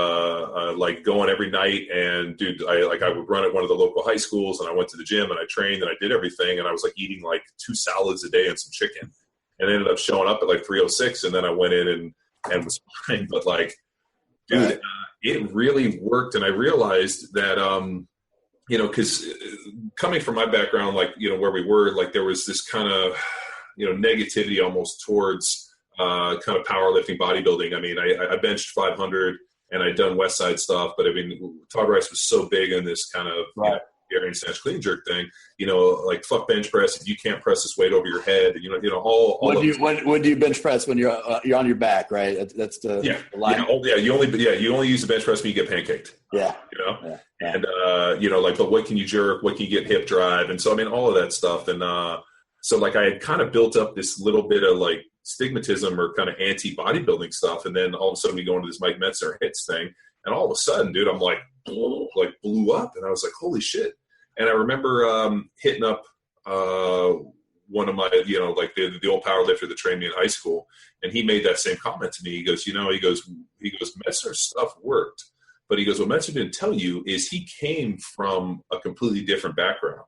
Speaker 4: like going every night. And dude, I would run at one of the local high schools, and I went to the gym and I trained and I did everything. And I was like eating like 2 salads a day and some chicken, and ended up showing up at like 306. And then I went in and was fine. But like, dude, it really worked. And I realized that, you know, because coming from my background, like, you know, where we were, like there was this kind of, you know, negativity almost towards kind of powerlifting, bodybuilding. I mean, I benched 500 and I'd done West Side stuff, but I mean, Todd Rice was so big on this kind of you know, Gary snatch clean jerk thing, you know, like fuck bench press if you can't press this weight over your head. You know, all
Speaker 6: when do you bench press? When you're on your back, right? That's the line.
Speaker 4: You only use the bench press when you get pancaked.
Speaker 6: Yeah,
Speaker 4: you know,
Speaker 6: yeah.
Speaker 4: And you know, like, but what can you jerk? What can you get hip drive? And so I mean, all of that stuff. And so like I had kind of built up this little bit of like stigmatism or kind of anti-bodybuilding stuff, and then all of a sudden we go into this Mike Metzer hits thing, and all of a sudden, dude, I'm like blew up, and I was like, holy shit. And I remember hitting up one of my, you know, like the old power lifter that trained me in high school, and he made that same comment to me. He goes, you know, he goes Metzer's stuff worked, but he goes, what Metzer didn't tell you is he came from a completely different background.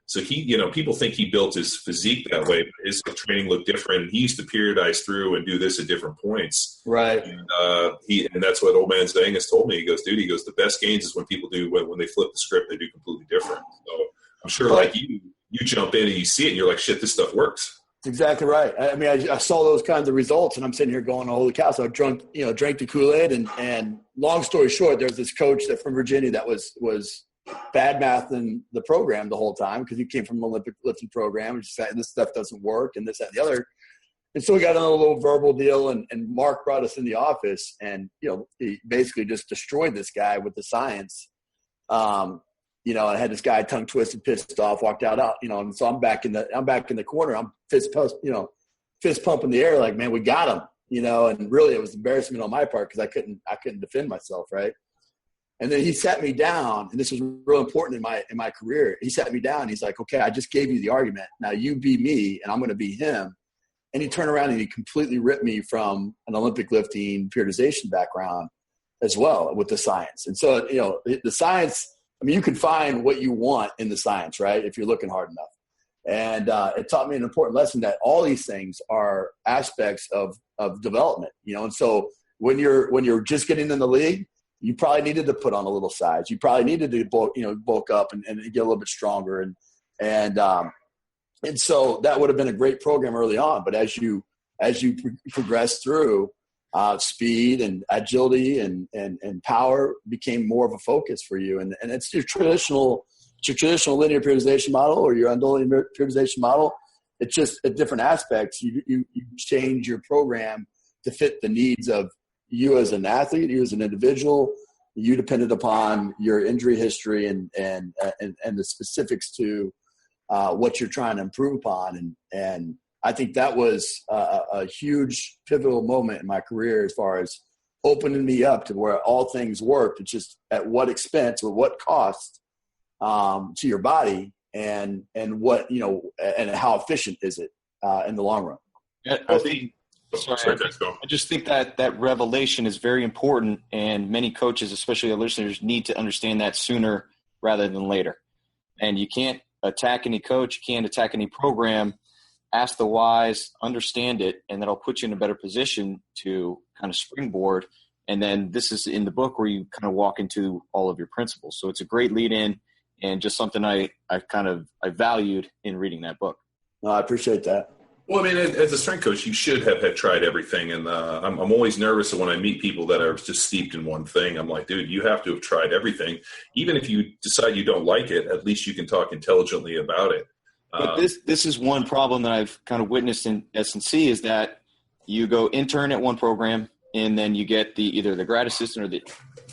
Speaker 4: So he, you know, people think he built his physique that way, but his training looked different. He used to periodize through and do this at different points.
Speaker 6: Right.
Speaker 4: And that's what old man Zang has told me. He goes, dude, the best gains is when people do, when they flip the script, they do completely different. So I'm sure like you jump in and you see it and you're like, shit, this stuff works.
Speaker 6: That's exactly right. I mean, I saw those kinds of results, and I'm sitting here going, holy cow. So I drank the Kool-Aid, and long story short, there's this coach from Virginia that was bad math in the program the whole time, because he came from an Olympic lifting program and just said this stuff doesn't work and this, that, and the other. And so we got on a little verbal deal, and Mark brought us in the office, and, you know, he basically just destroyed this guy with the science. You know, I had this guy tongue twisted, pissed off, walked out, you know, and so I'm back in the corner. I'm fist pumping the air like, man, we got him, you know, and really it was embarrassment on my part because I couldn't defend myself. Right. And then he sat me down, and this was real important in my career. He sat me down. He's like, okay, I just gave you the argument. Now you be me, and I'm going to be him. And he turned around and he completely ripped me from an Olympic lifting periodization background as well with the science. And so, you know, the science, I mean, you can find what you want in the science, right, if you're looking hard enough. And it taught me an important lesson that all these things are aspects of development, you know. And so when you're just getting in the league, you probably needed to put on a little size. You probably needed to bulk up and get a little bit stronger. And so that would have been a great program early on. But as you progress through, speed and agility and power became more of a focus for you. And it's your traditional linear periodization model or your undulating periodization model. It's just at different aspects. You change your program to fit the needs of you as an athlete, you as an individual, you dependent upon your injury history and the specifics to what you're trying to improve upon. And I think that was a huge pivotal moment in my career as far as opening me up to where all things worked. It's just at what expense or what cost to your body and what, you know, and how efficient is it in the long run.
Speaker 5: I just think that revelation is very important, and many coaches, especially our listeners, need to understand that sooner rather than later. And you can't attack any coach, you can't attack any program. Ask the whys, understand it, and that'll put you in a better position to kind of springboard. And then this is in the book where you kind of walk into all of your principles. So it's a great lead in, and just something I valued in reading that book.
Speaker 6: No, I appreciate that.
Speaker 4: Well, I mean, as a strength coach, you should have had tried everything. And I'm always nervous when I meet people that are just steeped in one thing. I'm like, dude, you have to have tried everything. Even if you decide you don't like it, at least you can talk intelligently about it.
Speaker 5: But this is one problem that I've kind of witnessed in S&C is that you go intern at one program, and then you get either the grad assistant or the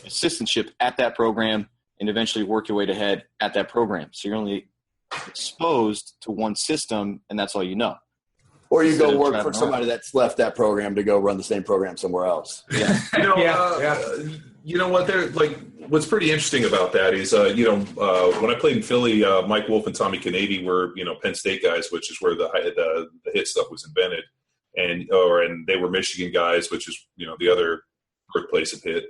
Speaker 5: assistantship at that program, and eventually work your way to head at that program. So you're only exposed to one system, and that's all you know.
Speaker 6: Or you go work for somebody that's left that program to go run the same program somewhere else.
Speaker 5: Yeah.
Speaker 4: You know what? They're like what's pretty interesting about that is, when I played in Philly, Mike Wolf and Tommy Canavy were, Penn State guys, which is where the hit stuff was invented. And they were Michigan guys, which is, the other birthplace of hit.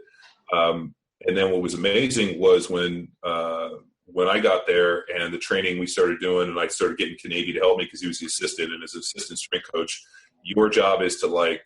Speaker 4: And then what was amazing was when I got there and the training we started doing, and I started getting Canavy to help me because he was the assistant, and as assistant strength coach, your job is to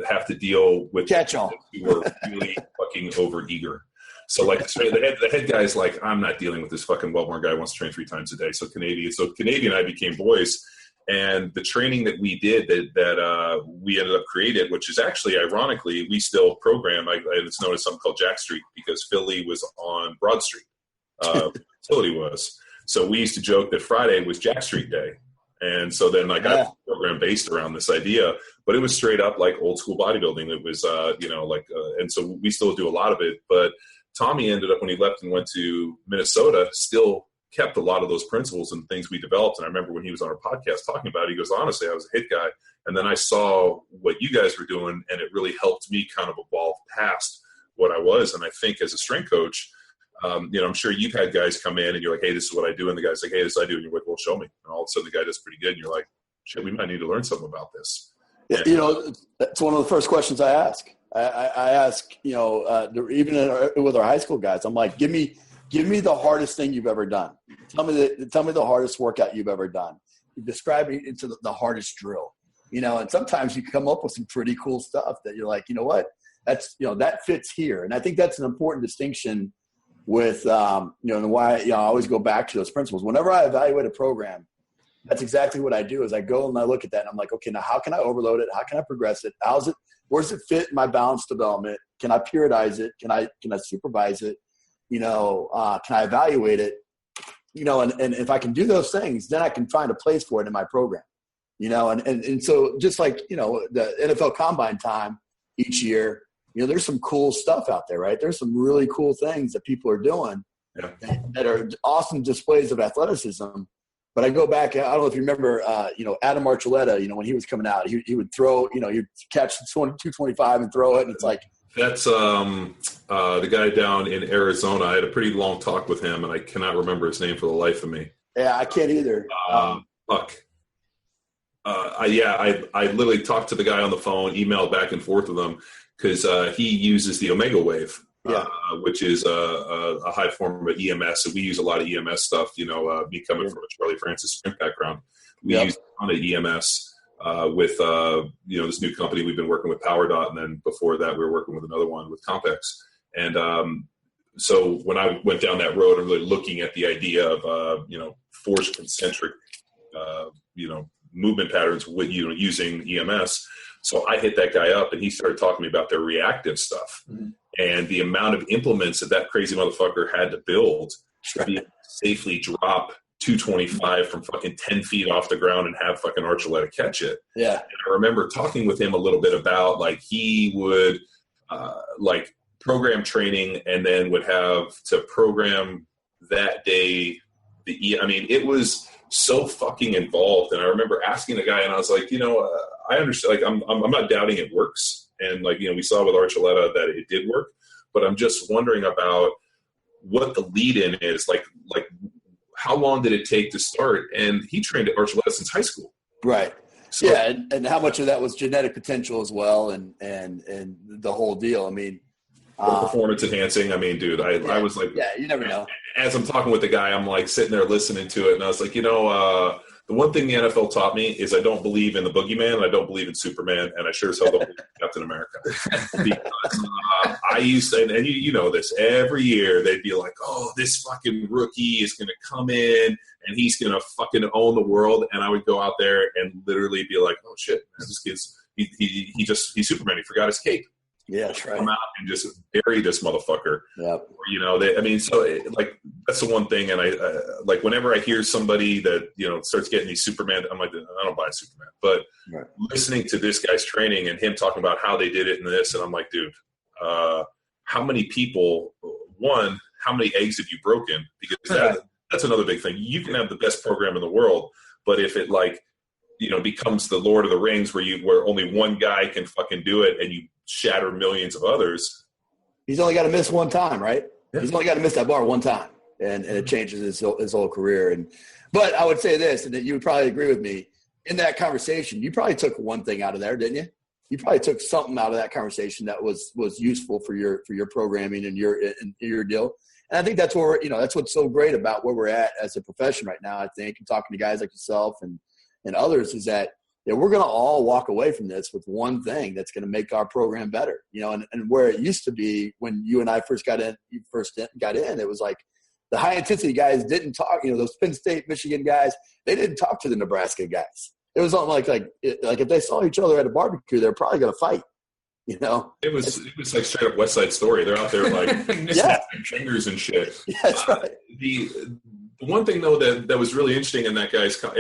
Speaker 4: have to deal with
Speaker 6: catch-all
Speaker 4: who are really fucking over-eager. So the head guy's like, I'm not dealing with this fucking well-born guy who wants to train 3 times a day. So Canavy and I became boys. And the training that we did that we ended up created, which is actually, ironically, we still program, and it's known as something called Jack Street because Philly was on Broad Street. Facility was. So we used to joke that Friday was Jack Street Day. And so then I got a program based around this idea, but it was straight up like old school bodybuilding. It was, and so we still do a lot of it. But Tommy ended up, when he left and went to Minnesota, still kept a lot of those principles and things we developed. And I remember when he was on our podcast talking about it, he goes, honestly, I was a hit guy. And then I saw what you guys were doing, and it really helped me kind of evolve past what I was. And I think as a strength coach, I'm sure you've had guys come in and you're like, hey, this is what I do. And the guy's like, hey, this is what I do. And you're like, well, show me. And all of a sudden the guy does pretty good. And you're like, shit, we might need to learn something about this.
Speaker 6: And, that's one of the first questions I ask. I ask, even with our high school guys, I'm like, give me the hardest thing you've ever done. Tell me the hardest workout you've ever done. You describe it into the hardest drill, and sometimes you come up with some pretty cool stuff that you're like, you know what, that's, that fits here. And I think that's an important distinction with, and why, I always go back to those principles. Whenever I evaluate a program, that's exactly what I do is I go and I look at that and I'm like, okay, now how can I overload it? How can I progress it? Where does it fit in my balance development? Can I periodize it? Can I supervise it? Can I evaluate it? And if I can do those things, then I can find a place for it in my program, and so just like, the NFL Combine time each year, there's some cool stuff out there, right? There's some really cool things that people are doing that are awesome displays of athleticism. But I go back, I don't know if you remember, Adam Archuleta, when he was coming out, he would throw, he'd catch 225 and throw it. And it's like,
Speaker 4: that's the guy down in Arizona. I had a pretty long talk with him, and I cannot remember his name for the life of me.
Speaker 6: Yeah, I can't either.
Speaker 4: I literally talked to the guy on the phone, emailed back and forth with him, because he uses the Omega Wave, which is a high form of EMS. So we use a lot of EMS stuff, me coming from a Charlie Francis sprint background. We use a ton of EMS. With this new company we've been working with, PowerDot, and then before that we were working with another one with Compex. And so when I went down that road, I'm really looking at the idea of force concentric movement patterns with using EMS. So I hit that guy up, and he started talking to me about their reactive stuff and the amount of implements that crazy motherfucker had to build to be able to safely drop 225 from fucking 10 feet off the ground and have fucking Archuleta catch it.
Speaker 6: Yeah.
Speaker 4: And I remember talking with him a little bit about he would program training and then would have to program that day. It was so fucking involved. And I remember asking the guy, and I was like, I understand, I'm not doubting it works. And we saw with Archuleta that it did work, but I'm just wondering about what the lead in is like how long did it take to start? And he trained at Archuleta since high school.
Speaker 6: Right. So, and how much of that was genetic potential as well, and the whole deal.
Speaker 4: Performance enhancing. Dude, I was like,
Speaker 6: you never know.
Speaker 4: As I'm talking with the guy, I'm like sitting there listening to it, and I was like, the one thing the NFL taught me is I don't believe in the boogeyman, and I don't believe in Superman, and I sure as hell don't believe in Captain America. Because I used to, and you know this, every year they'd be like, oh, this fucking rookie is going to come in, and he's going to fucking own the world, and I would go out there and literally be like, oh, shit, man, this kid's, he's Superman, he forgot his cape.
Speaker 6: Yeah, that's right.
Speaker 4: Come out and just bury this motherfucker.
Speaker 6: Yep.
Speaker 4: That's the one thing. And I whenever I hear somebody that, starts getting these Superman, I'm like, I don't buy Superman. But listening to this guy's training and him talking about how they did it and this, and I'm like, dude, how many people, how many eggs have you broken? Because that's another big thing. You can have the best program in the world, but if it becomes the Lord of the Rings where only one guy can fucking do it and you shatter millions of others.
Speaker 6: He's only got to miss one time, right?
Speaker 3: Yeah.
Speaker 6: He's only got to miss that bar one time, and it changes his whole career. But I would say this, and that you would probably agree with me, in that conversation, you probably took one thing out of there, didn't you? You probably took something out of that conversation that was useful for your programming and your deal. And I think that's where, that's what's so great about where we're at as a profession right now, I think, and talking to guys like yourself and others, is that we're going to all walk away from this with one thing that's going to make our program better, and where it used to be when you and I first got in, it was like the high intensity guys didn't talk, those Penn State, Michigan guys, they didn't talk to the Nebraska guys. It was something like if they saw each other at a barbecue, they're probably going to fight. It
Speaker 4: was like straight up West Side Story. They're out there like fingers and shit.
Speaker 6: Yeah, that's right.
Speaker 4: The one thing though that was really interesting in that guy's, there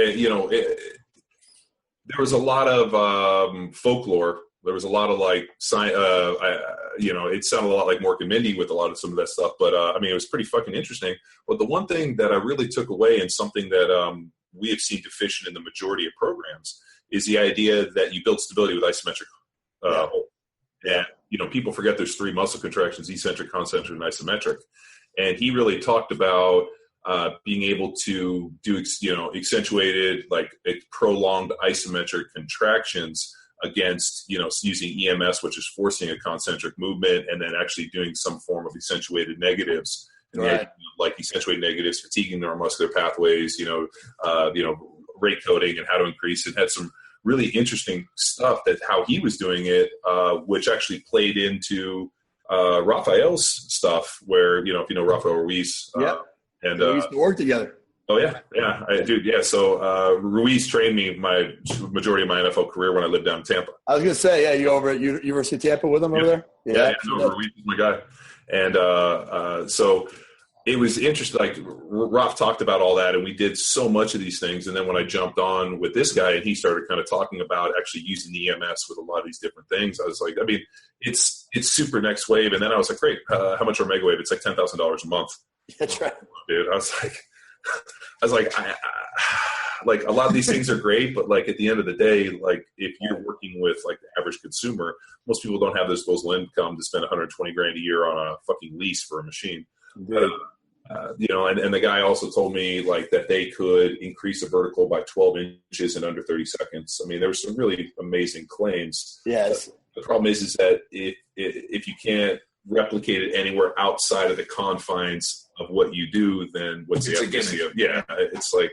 Speaker 4: was a lot of folklore. There was a lot of like, it sounded a lot like Mork and Mindy with a lot of some of that stuff. But it was pretty fucking interesting. But the one thing that I really took away, and something that we have seen deficient in the majority of programs, is the idea that you build stability with isometric hold. And, people forget there's 3 muscle contractions: eccentric, concentric, and isometric. And he really talked about being able to do, accentuated, like prolonged isometric contractions against, using EMS, which is forcing a concentric movement, and then actually doing some form of accentuated negatives.
Speaker 6: Right.
Speaker 4: Like accentuated negatives, fatiguing neuromuscular pathways, rate coding and how to increase it. Had some really interesting stuff that how he was doing it, which actually played into Rafael's stuff, where, if you know Rafael Ruiz. And
Speaker 6: we used to work together.
Speaker 4: Oh, yeah. Yeah, I do. Yeah, so Ruiz trained me my majority of my NFL career when I lived down in Tampa.
Speaker 6: I was going to say, you over at University of Tampa with him over there?
Speaker 4: Yeah, Ruiz is my guy. And so it was interesting. Like, Ralph talked about all that, and we did so much of these things. And then when I jumped on with this guy and he started kind of talking about actually using the EMS with a lot of these different things, I was like, it's super next wave. And then I was like, great, how much are Mega Wave? It's like $10,000 a month.
Speaker 6: That's right.
Speaker 4: Dude, I was like, like a lot of these things are great, but like at the end of the day, like if you're working with like the average consumer, most people don't have this disposable income to spend $120,000 a year on a fucking lease for a machine. And the guy also told me like that they could increase a vertical by 12 inches in under 30 seconds. I mean, there were some really amazing claims.
Speaker 6: Yes.
Speaker 4: The problem is that if you can't replicate it anywhere outside of the confines of what you do, then what's the efficacy of? Yeah, it's like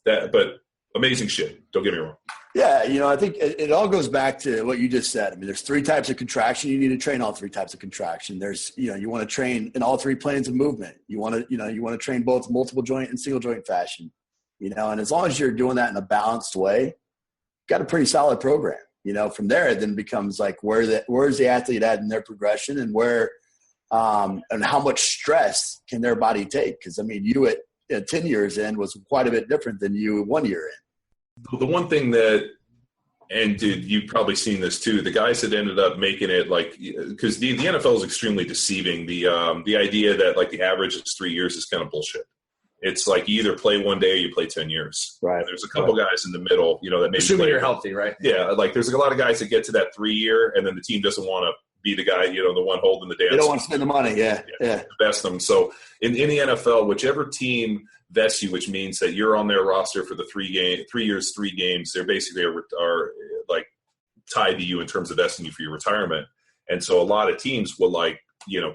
Speaker 4: but amazing shit. Don't get me wrong.
Speaker 6: Yeah, I think it all goes back to what you just said. I mean, there's 3 types of contraction. You need to train all 3 types of contraction. There's, you want to train in all 3 planes of movement. You want to train both multiple joint and single joint fashion. And as long as you're doing that in a balanced way, you've got a pretty solid program. From there, it then becomes like where's the athlete at in their progression, and where and how much stress can their body take? Because you at 10 years in was quite a bit different than you 1 year in.
Speaker 4: The one thing that, and dude, you've probably seen this too, the guys that ended up making it, like, because the NFL is extremely deceiving. The idea that like the average is 3 years is kind of bullshit. It's like you either play 1 day or you play 10 years.
Speaker 6: Right.
Speaker 4: And there's a couple guys in the middle, that maybe
Speaker 3: assuming you're healthy, right?
Speaker 4: Yeah, like there's a lot of guys that get to that 3 year, and then the team doesn't want to be the guy, the one holding the dance.
Speaker 6: They don't want to spend the money. Yeah.
Speaker 4: Invest them. So in the NFL, whichever team vests you, which means that you're on their roster for the 3 years, 3 games, they're basically are like tied to you in terms of vesting you for your retirement. And so a lot of teams will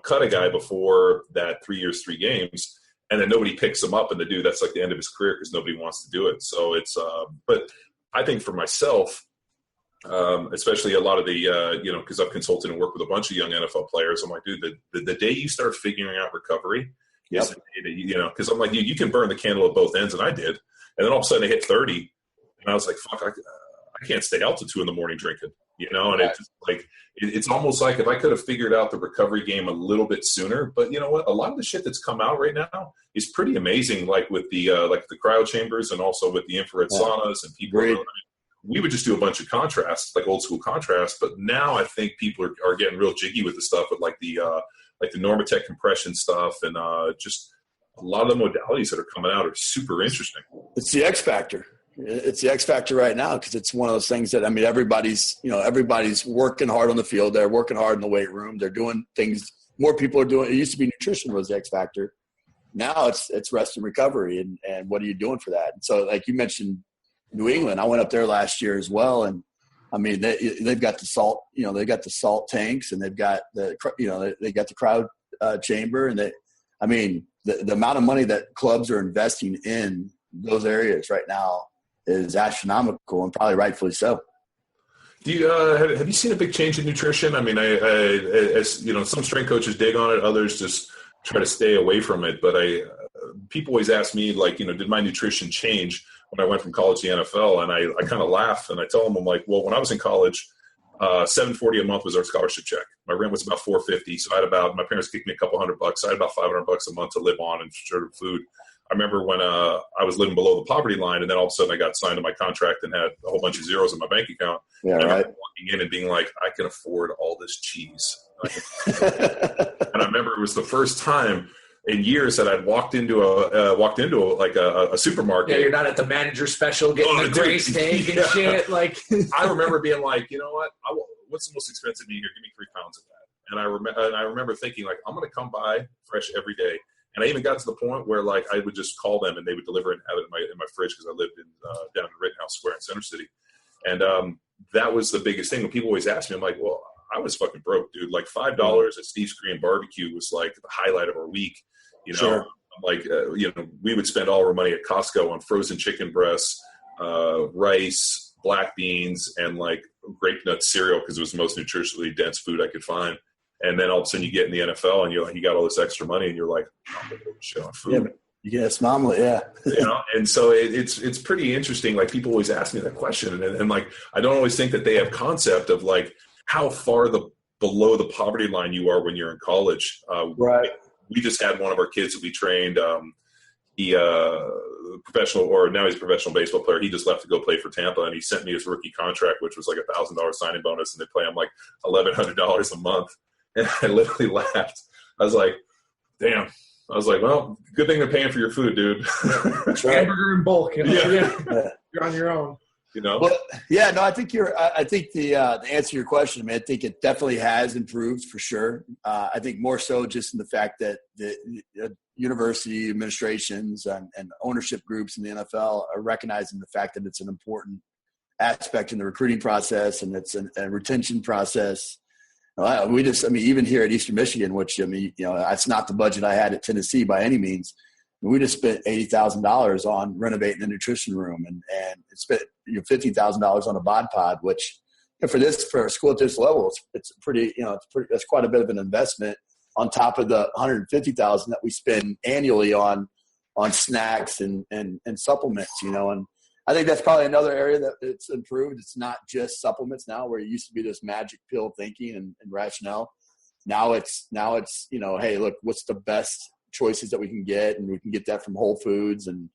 Speaker 4: cut a guy before that 3 years, 3 games, and then nobody picks him up, and the dude, that's like the end of his career because nobody wants to do it. So it's but I think for myself, especially a lot of the because I've consulted and worked with a bunch of young NFL players, I'm like, dude, the day you start figuring out recovery is the day that because I'm like, you can burn the candle at both ends, and I did, and then all of a sudden I hit 30, and I was like, fuck, I can't stay out till 2 a.m. drinking, and it's just like it's almost like if I could have figured out the recovery game a little bit sooner. But you know what, a lot of the shit that's come out right now is pretty amazing, like with the cryo chambers, and also with the infrared saunas, and people we would just do a bunch of contrast, like old school contrast. But now I think people are getting real jiggy with the stuff with like the Normatec compression stuff, and just a lot of the modalities that are coming out are super interesting.
Speaker 6: It's the X factor. It's the X factor right now, because it's one of those things that, everybody's working hard on the field. They're working hard in the weight room. They're doing things more people are doing. It used to be nutrition was the X factor. Now it's rest and recovery, and what are you doing for that? And so, like you mentioned, New England. I went up there last year as well, and I mean they've got the salt. They've got the salt tanks, and they've got they got the crowd chamber, and the amount of money that clubs are investing in those areas right now is astronomical, and probably rightfully so.
Speaker 4: Do you have you seen a big change in nutrition? I mean, as some strength coaches dig on it, others just try to stay away from it. But people always ask me, like, did my nutrition change when I went from college to the NFL? And I kind of laugh and I tell them, I'm like, well, when I was in college, $740 a month was our scholarship check. My rent was about $450. So my parents kicked me a couple $100. So I had about $500 a month to live on and sort of food. I remember when I was living below the poverty line, and then all of a sudden I got signed to my contract and had a whole bunch of zeros in my bank account.
Speaker 6: Yeah,
Speaker 4: and I
Speaker 6: right.
Speaker 4: remember walking in and being like, I can afford all this cheese. And I remember it was the first time in years that I'd walked into a supermarket.
Speaker 3: Yeah, you're not at the manager special getting the gray steak and shit. Like,
Speaker 4: I remember being like, you know what? What's the most expensive meat here? Give me 3 pounds of that. And I remember thinking, like, I'm going to come by fresh every day. And I even got to the point where, like, I would just call them and they would deliver it and have it in my fridge because I lived down in Rittenhouse Square in Center City. And that was the biggest thing. When people always ask me, I'm like, well, I was fucking broke, dude. Like $5 at Steve's Korean Barbecue was like the highlight of our week.
Speaker 6: Sure.
Speaker 4: Like, we would spend all our money at Costco on frozen chicken breasts, rice, black beans, and like grape nut cereal because it was the most nutritionally dense food I could find. And then all of a sudden you get in the NFL and you're like, you got all this extra money and you're like, I'm going to go shit on food.
Speaker 6: Yeah, you get a smile, yeah.
Speaker 4: And so it's pretty interesting. Like, people always ask me that question. And like, I don't always think that they have concept of like how far below the poverty line you are when you're in college.
Speaker 6: Right.
Speaker 4: We just had one of our kids that we trained. He professional, or now he's a professional baseball player. He just left to go play for Tampa, and he sent me his rookie contract, which was like $1,000 signing bonus, and they pay him like $1,100 a month. And I literally laughed. I was like, damn. I was like, well, good thing they're paying for your food, dude.
Speaker 6: That's right.
Speaker 3: Hamburger in bulk.
Speaker 4: Yeah.
Speaker 3: You're on your own.
Speaker 6: Well, yeah, no, I think the answer to your question, I mean, I think it definitely has improved for sure. I think more so just in the fact that the university administrations and ownership groups in the NFL are recognizing the fact that it's an important aspect in the recruiting process, and it's a retention process. Even here at Eastern Michigan, which, that's not the budget I had at Tennessee by any means. We just spent $80,000 on renovating the nutrition room, and spent $50,000 on a bod pod, which for a school at this level, it's pretty. That's quite a bit of an investment on top of the $150,000 that we spend annually on snacks and supplements. And I think that's probably another area that it's improved. It's not just supplements now, where it used to be this magic pill thinking and rationale. Now it's hey, look, what's the best choices that we can get, and we can get that from Whole Foods, and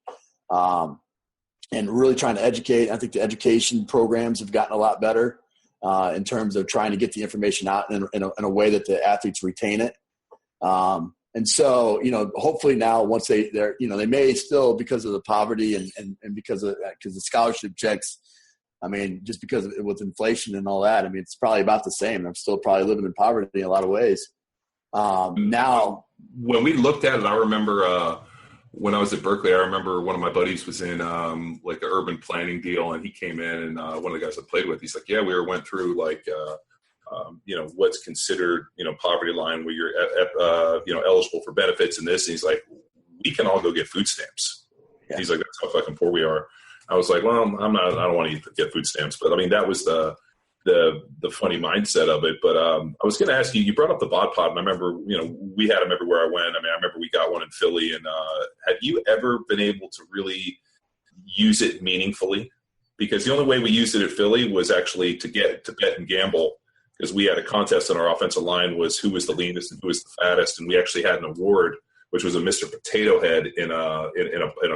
Speaker 6: really trying to educate. I think the education programs have gotten a lot better in terms of trying to get the information out in a way that the athletes retain it. And so, hopefully now once they may still, because of the poverty and because the scholarship checks, I mean, just because with inflation and all that, I mean, it's probably about the same. I'm still probably living in poverty in a lot of ways. Now,
Speaker 4: when we looked at it, I remember when I was at Berkeley, I remember one of my buddies was in like an urban planning deal, and he came in, and one of the guys I played with, he's like, yeah, we went through like, what's considered, poverty line, where you're, eligible for benefits and this. And he's like, we can all go get food stamps. Yeah. He's like, that's how fucking poor we are. I was like, well, I don't want to get food stamps, but I mean, that was the funny mindset of it. But I was going to ask you, you brought up the bod pod, and I remember, we had them everywhere I went. I mean, I remember we got one in Philly, and have you ever been able to really use it meaningfully? Because the only way we used it at Philly was actually to bet and gamble, because we had a contest on our offensive line was who was the leanest and who was the fattest. And we actually had an award, which was a Mr. Potato Head in a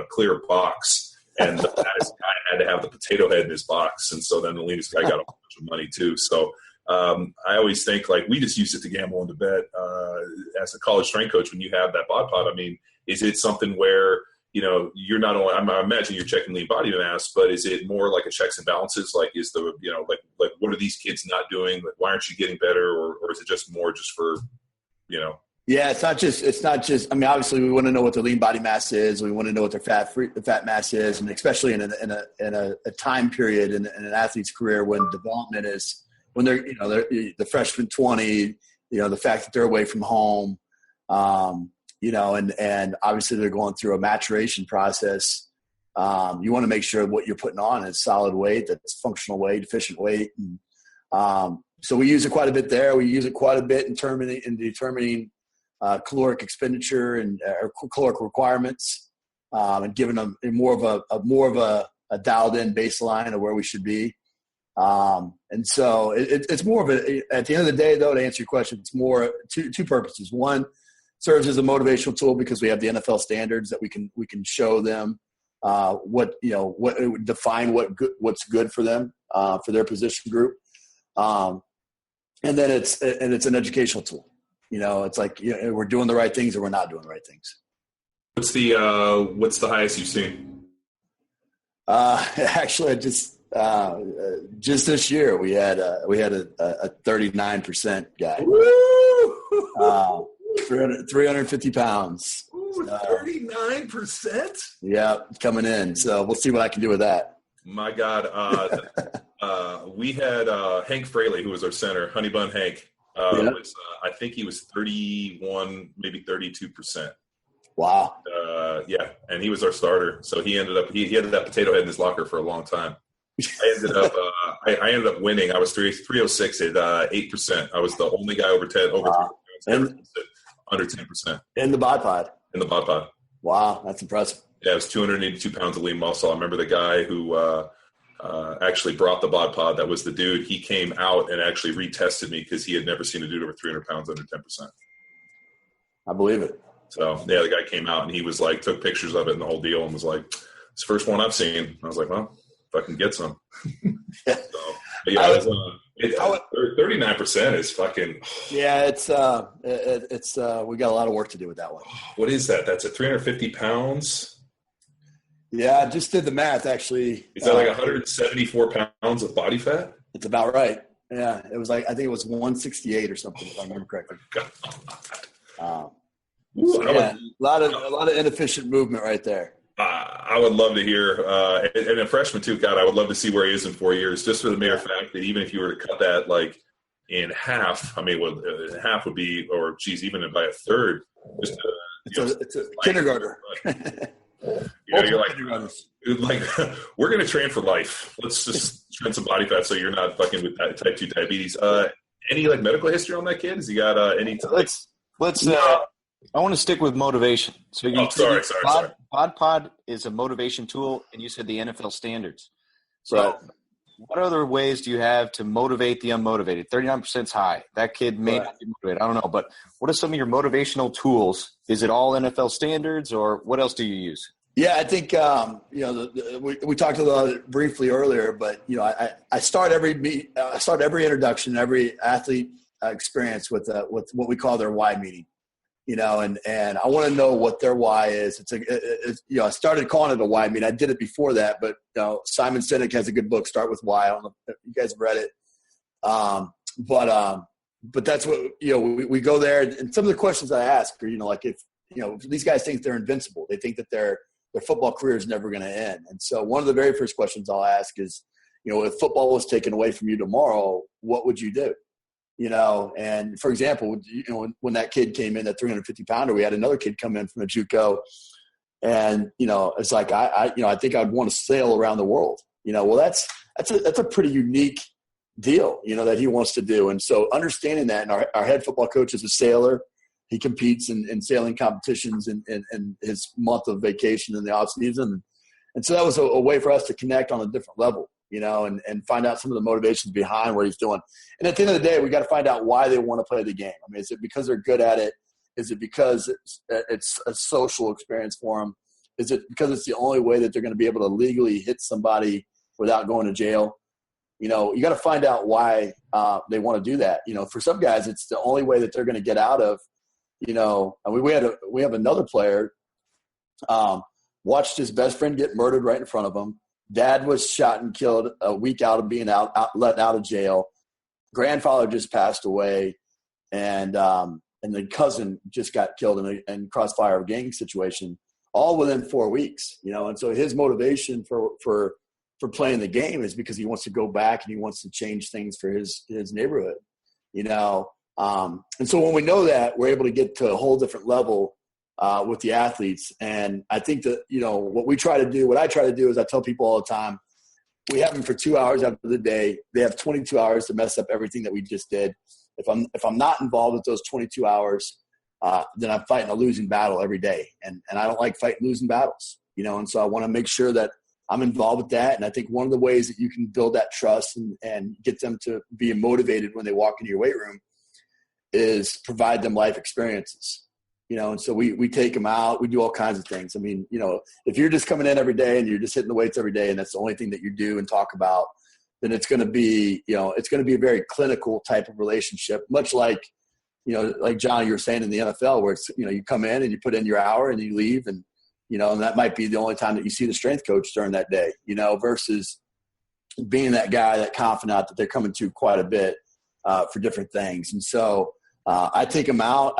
Speaker 4: clear box. And the fattest guy had to have the potato head in his box. And so then the leanest guy got a bunch of money too. So I always think, like, we just use it to gamble and to bet. As a college strength coach, when you have that bod pod, I mean, is it something where, you're not only, I imagine you're checking lean body mass, but is it more like a checks and balances? Like, is the, like what are these kids not doing? Like, why aren't you getting better? Or is it just more just for you know?
Speaker 6: Yeah, it's not just. I mean, obviously, we want to know what their lean body mass is. We want to know what their fat mass is, and especially in a time period in an athlete's career when development is when they're the freshman 20. The fact that they're away from home, and obviously they're going through a maturation process. You want to make sure what you're putting on is solid weight, that's functional weight, efficient weight. And, so we use it quite a bit there. We use it quite a bit in determining caloric expenditure and caloric requirements, and giving them more of a dialed in baseline of where we should be. And so it's more of at the end of the day, though, to answer your question, it's more two purposes. One, serves as a motivational tool because we have the NFL standards that we can show them, define what's good for them, for their position group. And then it's an educational tool. It's like we're doing the right things or we're not doing the right things.
Speaker 4: What's the highest you've seen?
Speaker 6: Actually, I just this year we had a 39% guy.
Speaker 4: Woo!
Speaker 6: 350 pounds.
Speaker 3: 39%?
Speaker 6: Yeah, coming in. So we'll see what I can do with that.
Speaker 4: My God. We had Hank Fraley, who was our center, Honey Bun Hank. I think he was 31, maybe 32%.
Speaker 6: Wow.
Speaker 4: Yeah, and he was our starter. So he ended up he had that potato head in his locker for a long time. I ended up winning. I was 306 at 8%. I was the only guy over 10 over 3 pounds, under 10%.
Speaker 6: In the bod pod.
Speaker 4: In the bod pod.
Speaker 6: Wow, that's impressive.
Speaker 4: Yeah, it was 282 pounds of lean muscle. I remember the guy who actually brought the bod pod. That was the dude. He came out and actually retested me because he had never seen a dude over 300 pounds under 10%.
Speaker 6: I believe it.
Speaker 4: So, yeah, the guy came out and he was like, took pictures of it and the whole deal and was like, it's the first one I've seen. I was like, well, if I can get some. So, but yeah, 39% is fucking.
Speaker 6: Yeah, it's we got a lot of work to do with that one.
Speaker 4: What is that? That's at 350 pounds.
Speaker 6: Yeah, I just did the math actually.
Speaker 4: Is that like 174 pounds of body fat?
Speaker 6: It's about right. Yeah, it was like I think it was 168 or something if I remember correctly. A lot of inefficient movement right there.
Speaker 4: I would love to hear, and a freshman too. God, I would love to see where he is in 4 years. Just for the mere fact that even if you were to cut that like in half, I mean, half would be, or geez, even by a third. Just
Speaker 6: it's a kindergartner.
Speaker 4: You're like we're going to train for life. Let's just train some body fat so you're not fucking with type 2 diabetes. Any like medical history on that kid? Has he got any?
Speaker 5: Let's. I want to stick with motivation. So
Speaker 4: sorry.
Speaker 5: Bod Pod is a motivation tool, and you said the NFL standards. So
Speaker 6: right.
Speaker 5: What other ways do you have to motivate the unmotivated? 39% is high. That kid may not be motivated. I don't know. But what are some of your motivational tools? Is it all NFL standards, or what else do you use?
Speaker 6: Yeah, I think we talked about it briefly earlier, but I start every introduction, every athlete experience with what we call their why meeting. And I want to know what their why is. I started calling it a why meeting. I did it before that, but Simon Sinek has a good book, Start With Why. I don't know if you guys have read it. But that's what, we go there, and some of the questions I ask are, like if these guys think they're invincible, they think that their football career is never going to end. And so one of the very first questions I'll ask is, if football was taken away from you tomorrow, what would you do? And for example, when that kid came in, that 350 pounder, we had another kid come in from a JUCO, and it's like I think I'd want to sail around the world. Well, that's a pretty unique deal, that he wants to do. And so understanding that, and our head football coach is a sailor. He competes in sailing competitions in his month of vacation in the off season, and so that was a way for us to connect on a different level. And find out some of the motivations behind what he's doing. And at the end of the day, we got to find out why they want to play the game. I mean, is it because they're good at it? Is it because it's a social experience for them? Is it because it's the only way that they're going to be able to legally hit somebody without going to jail? You got to find out why they want to do that. For some guys, it's the only way that they're going to get out of, and we have another player watched his best friend get murdered right in front of him. Dad was shot and killed a week out of being let out of jail. Grandfather just passed away, and and the cousin just got killed in crossfire of a gang situation, all within 4 weeks, and so his motivation for playing the game is because he wants to go back and he wants to change things for his neighborhood, and so when we know that, we're able to get to a whole different level with the athletes. And I think that, what I try to do is I tell people all the time, we have them for 2 hours out of the day. They have 22 hours to mess up everything that we just did. If I'm not involved with those 22 hours, then I'm fighting a losing battle every day. And I don't like fighting losing battles, and so I want to make sure that I'm involved with that. And I think one of the ways that you can build that trust and get them to be motivated when they walk into your weight room is provide them life experiences, and so we take them out. We do all kinds of things. I mean, if you're just coming in every day and you're just hitting the weights every day and that's the only thing that you do and talk about, then it's going to be, it's going to be a very clinical type of relationship, much like, like John, you were saying in the NFL where it's, you come in and you put in your hour and you leave and, and that might be the only time that you see the strength coach during that day, versus being that guy, that confidant that they're coming to quite a bit for different things. And so I take them out.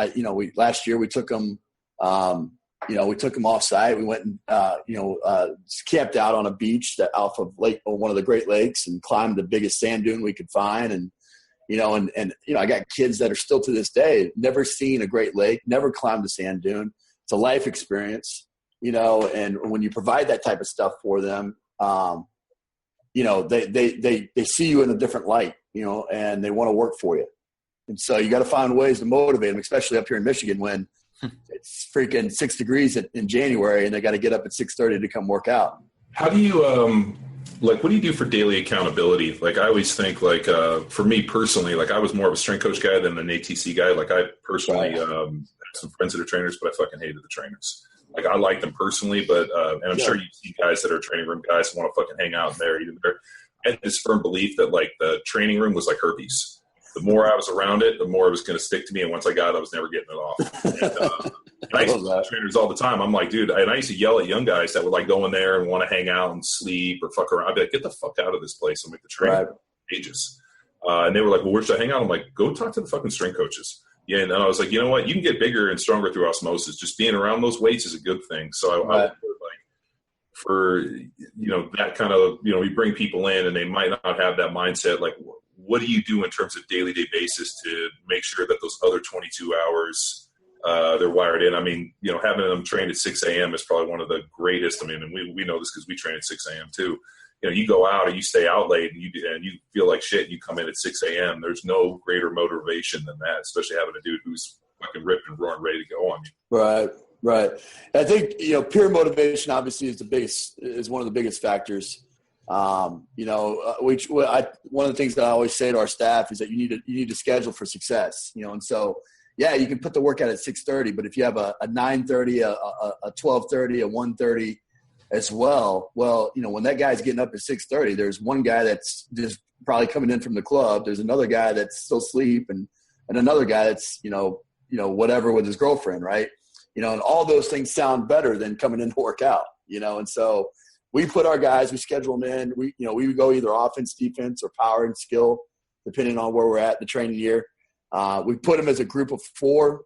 Speaker 6: Last year we took them, we took them off site. We went and, camped out on a beach off of one of the Great Lakes and climbed the biggest sand dune we could find. And, I got kids that are still to this day, never seen a Great Lake, never climbed a sand dune. It's a life experience, and when you provide that type of stuff for them, they see you in a different light, and they want to work for you. And so you got to find ways to motivate them, especially up here in Michigan when it's freaking 6 degrees in January and they got to get up at 6:30 to come work out.
Speaker 4: How do you, what do you do for daily accountability? Like, I always think, for me personally, I was more of a strength coach guy than an ATC guy. I personally have some friends that are trainers, but I fucking hated the trainers. I like them personally, but and I'm sure you see guys that are training room guys who want to fucking hang out in there, even there. I had this firm belief that the training room was like herpes. The more I was around it, the more it was going to stick to me. And once I got it, I was never getting it off. And I used to tell trainers all the time. I'm like, dude, and I used to yell at young guys that would go in there and want to hang out and sleep or fuck around. I'd be like, get the fuck out of this place and make the training ages. And they were like, well, where should I hang out? I'm like, go talk to the fucking strength coaches. Yeah, and I was like, you know what? You can get bigger and stronger through osmosis. Just being around those weights is a good thing. So I would for that kind of, we bring people in and they might not have that mindset. What do you do in terms of daily basis to make sure that those other 22 hours they're wired in? I mean, having them trained at 6 a.m. is probably one of the greatest. I mean, and we know this because we train at 6 a.m. too. You go out and you stay out late and you feel like shit and you come in at 6 a.m. There's no greater motivation than that, especially having a dude who's fucking ripped and roaring, ready to go on you.
Speaker 6: Right. I think, peer motivation obviously is one of the biggest factors. One of the things that I always say to our staff is that you need to schedule for success, and so, you can put the workout at 6:30, but if you have a 9:30, a 12:30, a 1:30 as well, when that guy's getting up at 6:30, there's one guy that's just probably coming in from the club. There's another guy that's still asleep and another guy that's, whatever with his girlfriend. Right. And all those things sound better than coming in to work out, and so we put our guys, we schedule them in. We go either offense, defense, or power and skill, depending on where we're at in the training year. We put them as a group of 4,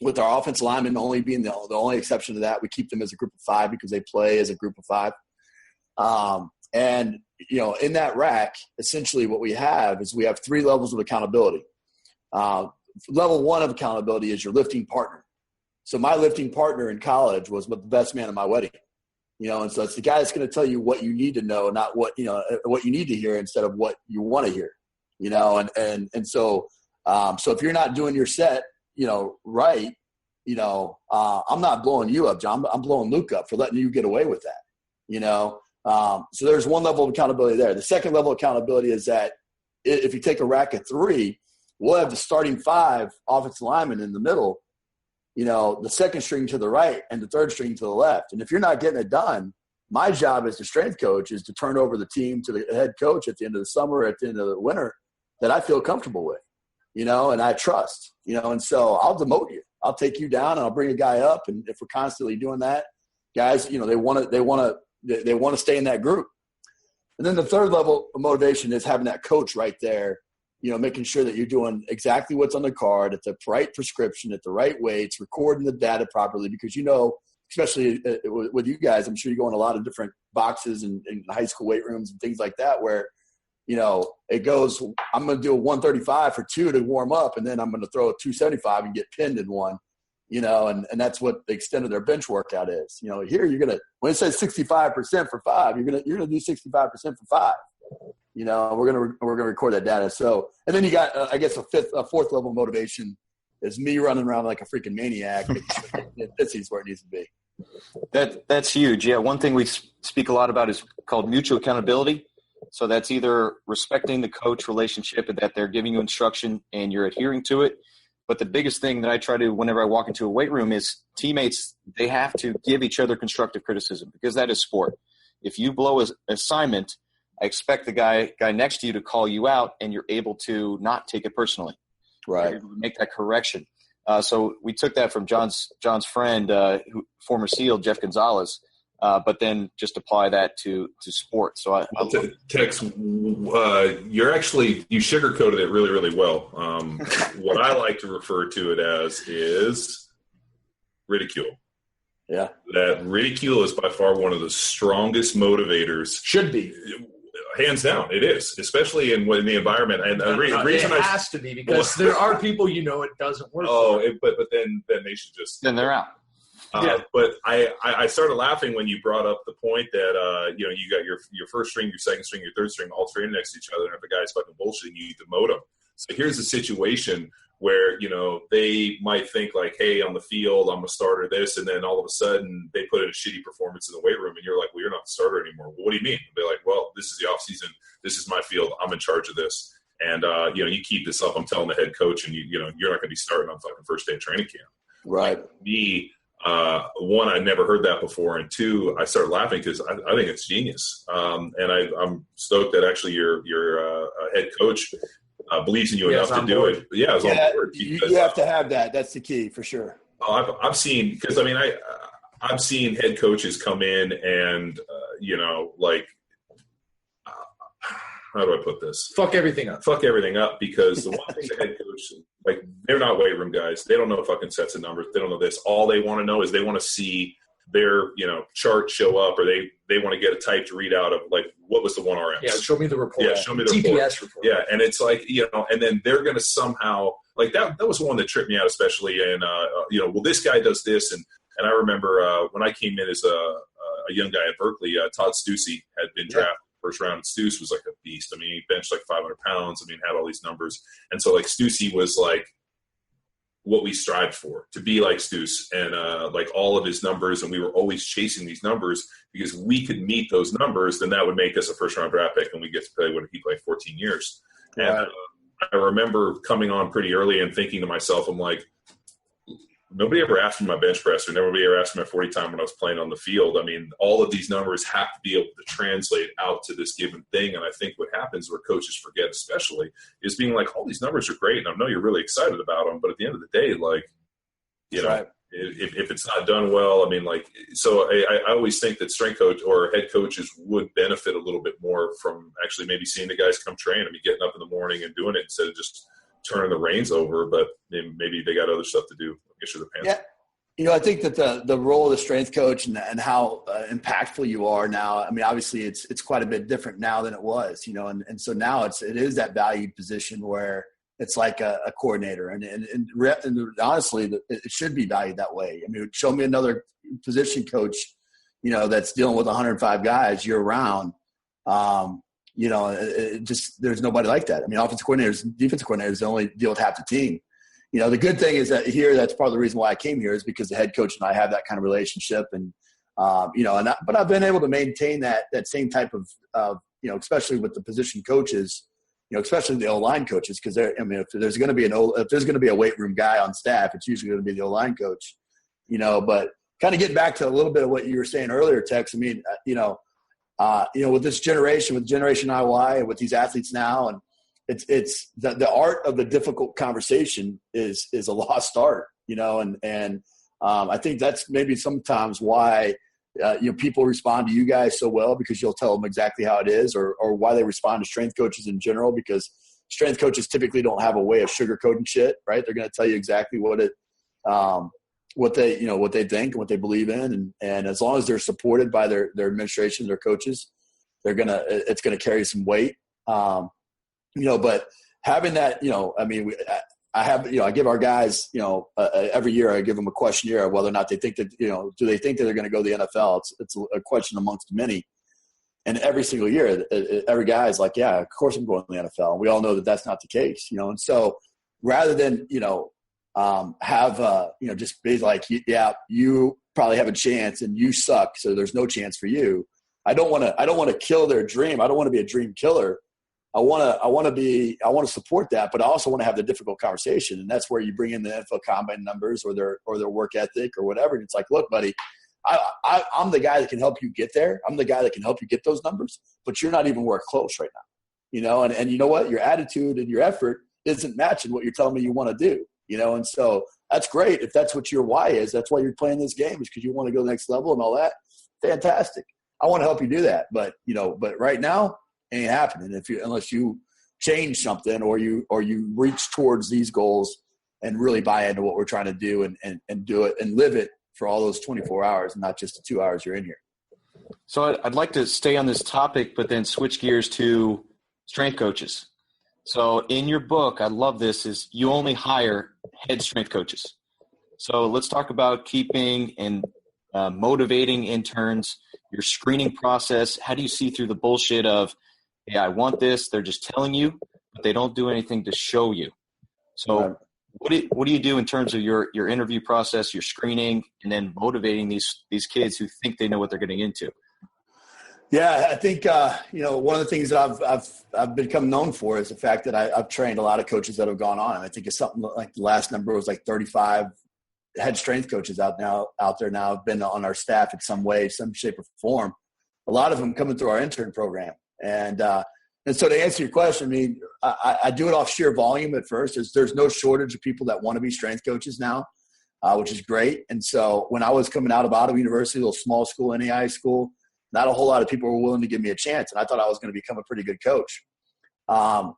Speaker 6: with our offensive linemen only being the only exception to that. We keep them as a group of 5 because they play as a group of 5. And in that rack, essentially what we have is we have 3 levels of accountability. Level 1 of accountability is your lifting partner. So my lifting partner in college was the best man at my wedding. And so it's the guy that's going to tell you what you need to know, not what you need to hear instead of what you want to hear, so if you're not doing your set, right, I'm not blowing you up, John. I'm blowing Luke up for letting you get away with that, so there's one level of accountability there. The second level of accountability is that if you take a rack of 3, we'll have the starting 5 offensive linemen in the middle, the second string to the right and the third string to the left. And if you're not getting it done, my job as the strength coach is to turn over the team to the head coach at the end of the summer, at the end of the winter, that I feel comfortable with, and I trust, and so I'll demote you. I'll take you down and I'll bring a guy up. And if we're constantly doing that, guys, they want to stay in that group. And then the third level of motivation is having that coach right there making sure that you're doing exactly what's on the card at the right prescription, at the right weights, recording the data properly, because, especially with you guys, I'm sure you go in a lot of different boxes and high school weight rooms and things like that where, it goes, I'm going to do a 135 for 2 to warm up, and then I'm going to throw a 275 and get pinned in 1, and that's what the extent of their bench workout is. Here you're going to, when it says 65% for 5, you're going to do 65% for 5. We're going to record that data. So, and then you got, I guess a fourth level motivation is me running around like a freaking maniac. This is where it needs to be.
Speaker 5: That's huge. Yeah. One thing we speak a lot about is called mutual accountability. So that's either respecting the coach relationship and that they're giving you instruction and you're adhering to it. But the biggest thing that I try to, whenever I walk into a weight room, is teammates, they have to give each other constructive criticism, because that is sport. If you blow an assignment, I expect the guy next to you to call you out, and you're able to not take it personally.
Speaker 6: Right.
Speaker 5: You're able to make that correction. So we took that from John's friend, former SEAL, Jeff Gonzalez, but then just apply that to sport. So
Speaker 4: Tex, you sugarcoated it really, really well. What I like to refer to it as is ridicule.
Speaker 6: Yeah.
Speaker 4: That ridicule is by far one of the strongest motivators.
Speaker 3: Should be.
Speaker 4: Hands down, it is, especially in the environment. And the reason
Speaker 3: it has to be, because there are people it doesn't work.
Speaker 4: But then they should just.
Speaker 5: Then they're out.
Speaker 4: But I started laughing when you brought up the point that you got your first string, your second string, your third string all training next to each other, and if the guy's fucking bullshitting, you demote him. So here's a situation where they might think like, hey, on the field I'm a starter this, and then all of a sudden they put in a shitty performance in the weight room, and you're like, well, you're not the starter anymore. Well, what do you mean? They're like, well, this is the off season, this is my field, I'm in charge of this, and you keep this up, I'm telling the head coach, and you're not going to be starting on fucking first day of training camp.
Speaker 6: Right.
Speaker 4: Me, one, I never heard that before, and two, I started laughing because I think it's genius, and I'm stoked that actually your head coach believes in you enough to do it. Yeah, I was on board. Because,
Speaker 6: you have to have that. That's the key for sure.
Speaker 4: I've seen, because I've seen head coaches come in and how do I put this?
Speaker 3: Fuck everything up.
Speaker 4: Because the one thing the head coach, they're not weight room guys. They don't know fucking sets of numbers. They don't know this. All they want to know is they want to see their chart show up, or they want to get a typed readout of what was the 1RM.
Speaker 3: Yeah, show me the report.
Speaker 4: Yeah, show me the
Speaker 3: TPS report.
Speaker 4: Yeah, and it's and then they're going to somehow that was one that tripped me out, especially in well, this guy does this, and I remember when I came in as a young guy at Berkeley, Todd Stussy had been drafted first round, and Stuss was like a beast. I mean, he benched 500 pounds. I mean, had all these numbers, and so Stussy was what we strived for, to be like Stuss and all of his numbers, and we were always chasing these numbers because we could meet those numbers, then that would make us a first round draft pick, and we get to play he played 14 years. Right. And I remember coming on pretty early and thinking to myself, I'm like, nobody ever asked me my bench press, or nobody ever asked me my 40 time when I was playing on the field. I mean, all of these numbers have to be able to translate out to this given thing. And I think what happens where coaches forget, especially, is being like, all these numbers are great, and I know you're really excited about them, but at the end of the day,
Speaker 6: right.
Speaker 4: if it's not done well, I mean, so I always think that strength coach or head coaches would benefit a little bit more from actually maybe seeing the guys come train. I mean, getting up in the morning and doing it instead of just turning the reins over, but maybe they got other stuff to do. Issue the pants.
Speaker 6: Yeah. I think that the role of the strength coach and how impactful you are now, I mean, obviously it's quite a bit different now than it was, and so now it is that valued position where it's like a coordinator, and honestly, it should be valued that way. I mean, show me another position coach, that's dealing with 105 guys year round. There's nobody like that. I mean, offensive coordinators, defensive coordinators only deal with half the team. The good thing is that that's part of the reason why I came here, is because the head coach and I have that kind of relationship, and but I've been able to maintain that same type of especially with the position coaches, especially the O-line coaches, because if there's going to be a weight room guy on staff, it's usually going to be the O-line coach, But kind of getting back to a little bit of what you were saying earlier, Tex. I mean, with this generation, with Generation IY, and with these athletes now, and it's the art of the difficult conversation is a lost art, and I think that's maybe sometimes why people respond to you guys so well, because you'll tell them exactly how it is, or why they respond to strength coaches in general, because strength coaches typically don't have a way of sugarcoating shit, right? They're going to tell you exactly what they think and what they believe in. And as long as they're supported by their administration, their coaches, it's going to carry some weight. But having that, I give our guys, every year I give them a questionnaire of whether or not they think that, do they think that they're going to go to the NFL? It's a question amongst many. And every single year, every guy is like, yeah, of course I'm going to the NFL. And we all know that that's not the case, And so rather than, just be like, yeah, you probably have a chance and you suck, so there's no chance for you. I don't want to kill their dream. I don't want to be a dream killer. I want to support that, but I also want to have the difficult conversation. And that's where you bring in the NFL Combine numbers or their work ethic or whatever. And it's like, look, buddy, I'm the guy that can help you get there. I'm the guy that can help you get those numbers, but you're not even worth close right now, and you know what? Your attitude and your effort isn't matching what you're telling me you want to do, and so that's great. If that's what your why is, that's why you're playing this game, is because you want to go to the next level and all that. Fantastic. I want to help you do that. But right now ain't happening unless you change something or you reach towards these goals and really buy into what we're trying to do and do it and live it for all those 24 hours and not just the 2 hours you're in here.
Speaker 5: So I'd like to stay on this topic, but then switch gears to strength coaches. So in your book, I love this, is you only hire head strength coaches. So let's talk about keeping and motivating interns, your screening process. How do you see through the bullshit of, hey, I want this, they're just telling you, but they don't do anything to show you? So what do you do in terms of your interview process, your screening, and then motivating these kids who think they know what they're getting into?
Speaker 6: Yeah, I think one of the things that I've become known for is the fact that I've trained a lot of coaches that have gone on. I think it's something like the last number was like 35 head strength coaches out there now have been on our staff in some way, some shape or form. A lot of them coming through our intern program, and so to answer your question, I mean, I do it off sheer volume at first. There's no shortage of people that want to be strength coaches now, which is great. And so when I was coming out of Ottawa University, a little small school, NAI school, not a whole lot of people were willing to give me a chance. And I thought I was going to become a pretty good coach.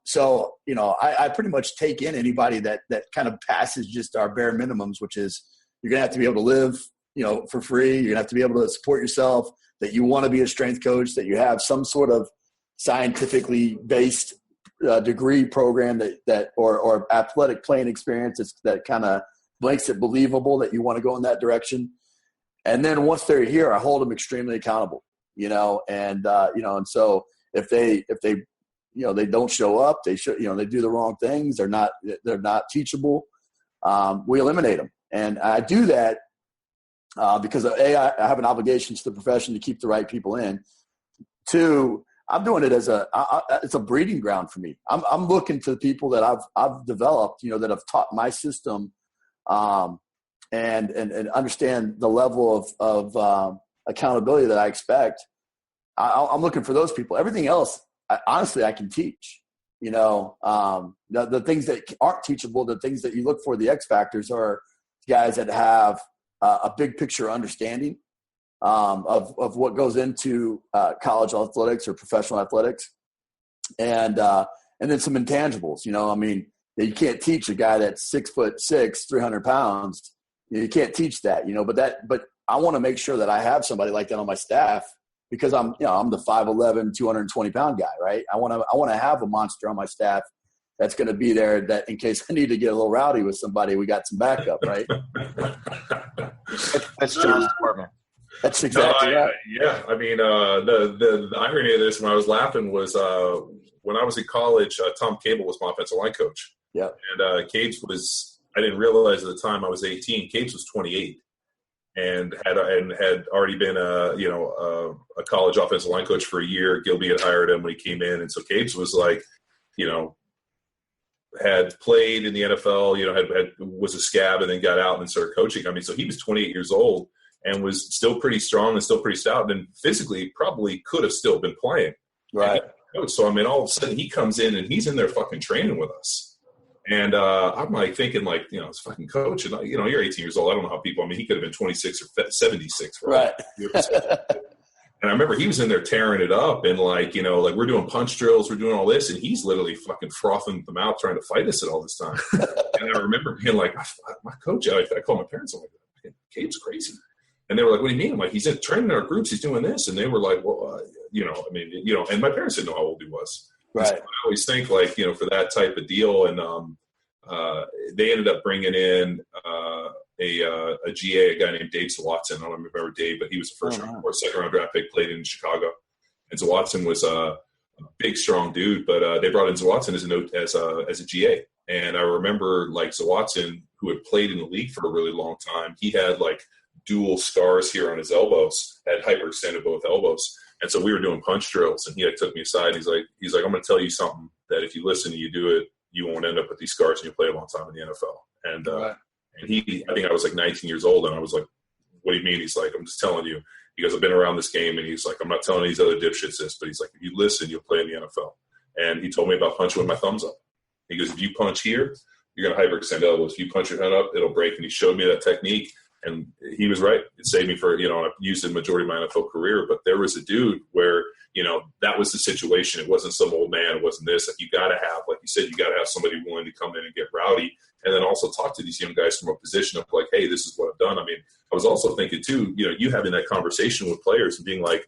Speaker 6: So I pretty much take in anybody that kind of passes just our bare minimums, which is you're going to have to be able to live, for free. You're going to have to be able to support yourself, that you want to be a strength coach, that you have some sort of scientifically based degree program or athletic playing experience that kind of makes it believable that you want to go in that direction. And then once they're here, I hold them extremely accountable, and so if they they don't show up, they do the wrong things, they're not teachable, we eliminate them. And I do that because I have an obligation to the profession to keep the right people in. Two, I'm doing it as it's a breeding ground for me. I'm looking to the people that I've developed, that have taught my system, and understand the level of accountability that I expect. I'm looking for those people. Everything else, honestly, I can teach. The things that aren't teachable, the things that you look for, the X factors, are guys that have a big picture understanding of what goes into college athletics or professional athletics, and then some intangibles. You can't teach a guy that's 6'6", 300 pounds. You can't teach that. But I want to make sure that I have somebody like that on my staff, because I'm the 5'11", 220 pound guy, right? I want to have a monster on my staff that's going to be there, that in case I need to get a little rowdy with somebody, we got some backup, right?
Speaker 5: That's John's department.
Speaker 6: That's exactly right.
Speaker 4: Yeah. I mean, the irony of this, when I was laughing, was when I was in college, Tom Cable was my offensive line coach.
Speaker 6: Yeah.
Speaker 4: And Cates was, I didn't realize at the time I was 18. Cates was 28 and had already been a college offensive line coach for a year. Gilby had hired him when he came in. And so Cates was like, had played in the NFL, was a scab and then got out and then started coaching. I mean, so he was 28 years old and was still pretty strong and still pretty stout, and physically probably could have still been playing.
Speaker 6: Right.
Speaker 4: So, I mean, all of a sudden he comes in and he's in there fucking training with us. And I'm like thinking like, it's fucking coach. And, you're 18 years old. I don't know how people, I mean, he could have been 26 or 76.
Speaker 6: Right.
Speaker 4: And I remember he was in there tearing it up and like we're doing punch drills, we're doing all this, and he's literally fucking frothing them out trying to fight us at all this time. And I remember being like, my coach, I called my parents, I'm like, Gabe's crazy. And they were like, what do you mean? I'm like, he's in training our groups, he's doing this. And they were like, well, and my parents didn't know how old he was.
Speaker 6: Right.
Speaker 4: So I always think like, for that type of deal. And they ended up bringing in a GA, a guy named Dave Watson. I don't remember Dave, but he was the first round or second round draft pick, played in Chicago. And Watson was a big, strong dude, but they brought in Watson as a GA. And I remember like Watson, who had played in the league for a really long time, he had like dual scars here on his elbows, had hyperextended both elbows. And so we were doing punch drills, and he like took me aside. He's like, I'm going to tell you something that if you listen and you do it, you won't end up with these scars and you'll play a long time in the NFL. And I think I was like 19 years old, and I was like, what do you mean? He's like, I'm just telling you. He goes, I've been around this game, and he's like, I'm not telling these other dipshits this, but he's like, if you listen, you'll play in the NFL. And he told me about punching with my thumbs up. He goes, if you punch here, you're going to hyperextend elbows. If you punch your head up, it'll break. And he showed me that technique. And he was right. It saved me for, I've used it the majority of my NFL career. But there was a dude where, that was the situation. It wasn't some old man. It wasn't this. Like, you got to have, like you said, you got to have somebody willing to come in and get rowdy. And then also talk to these young guys from a position of like, hey, this is what I've done. I mean, I was also thinking too, you having that conversation with players and being like,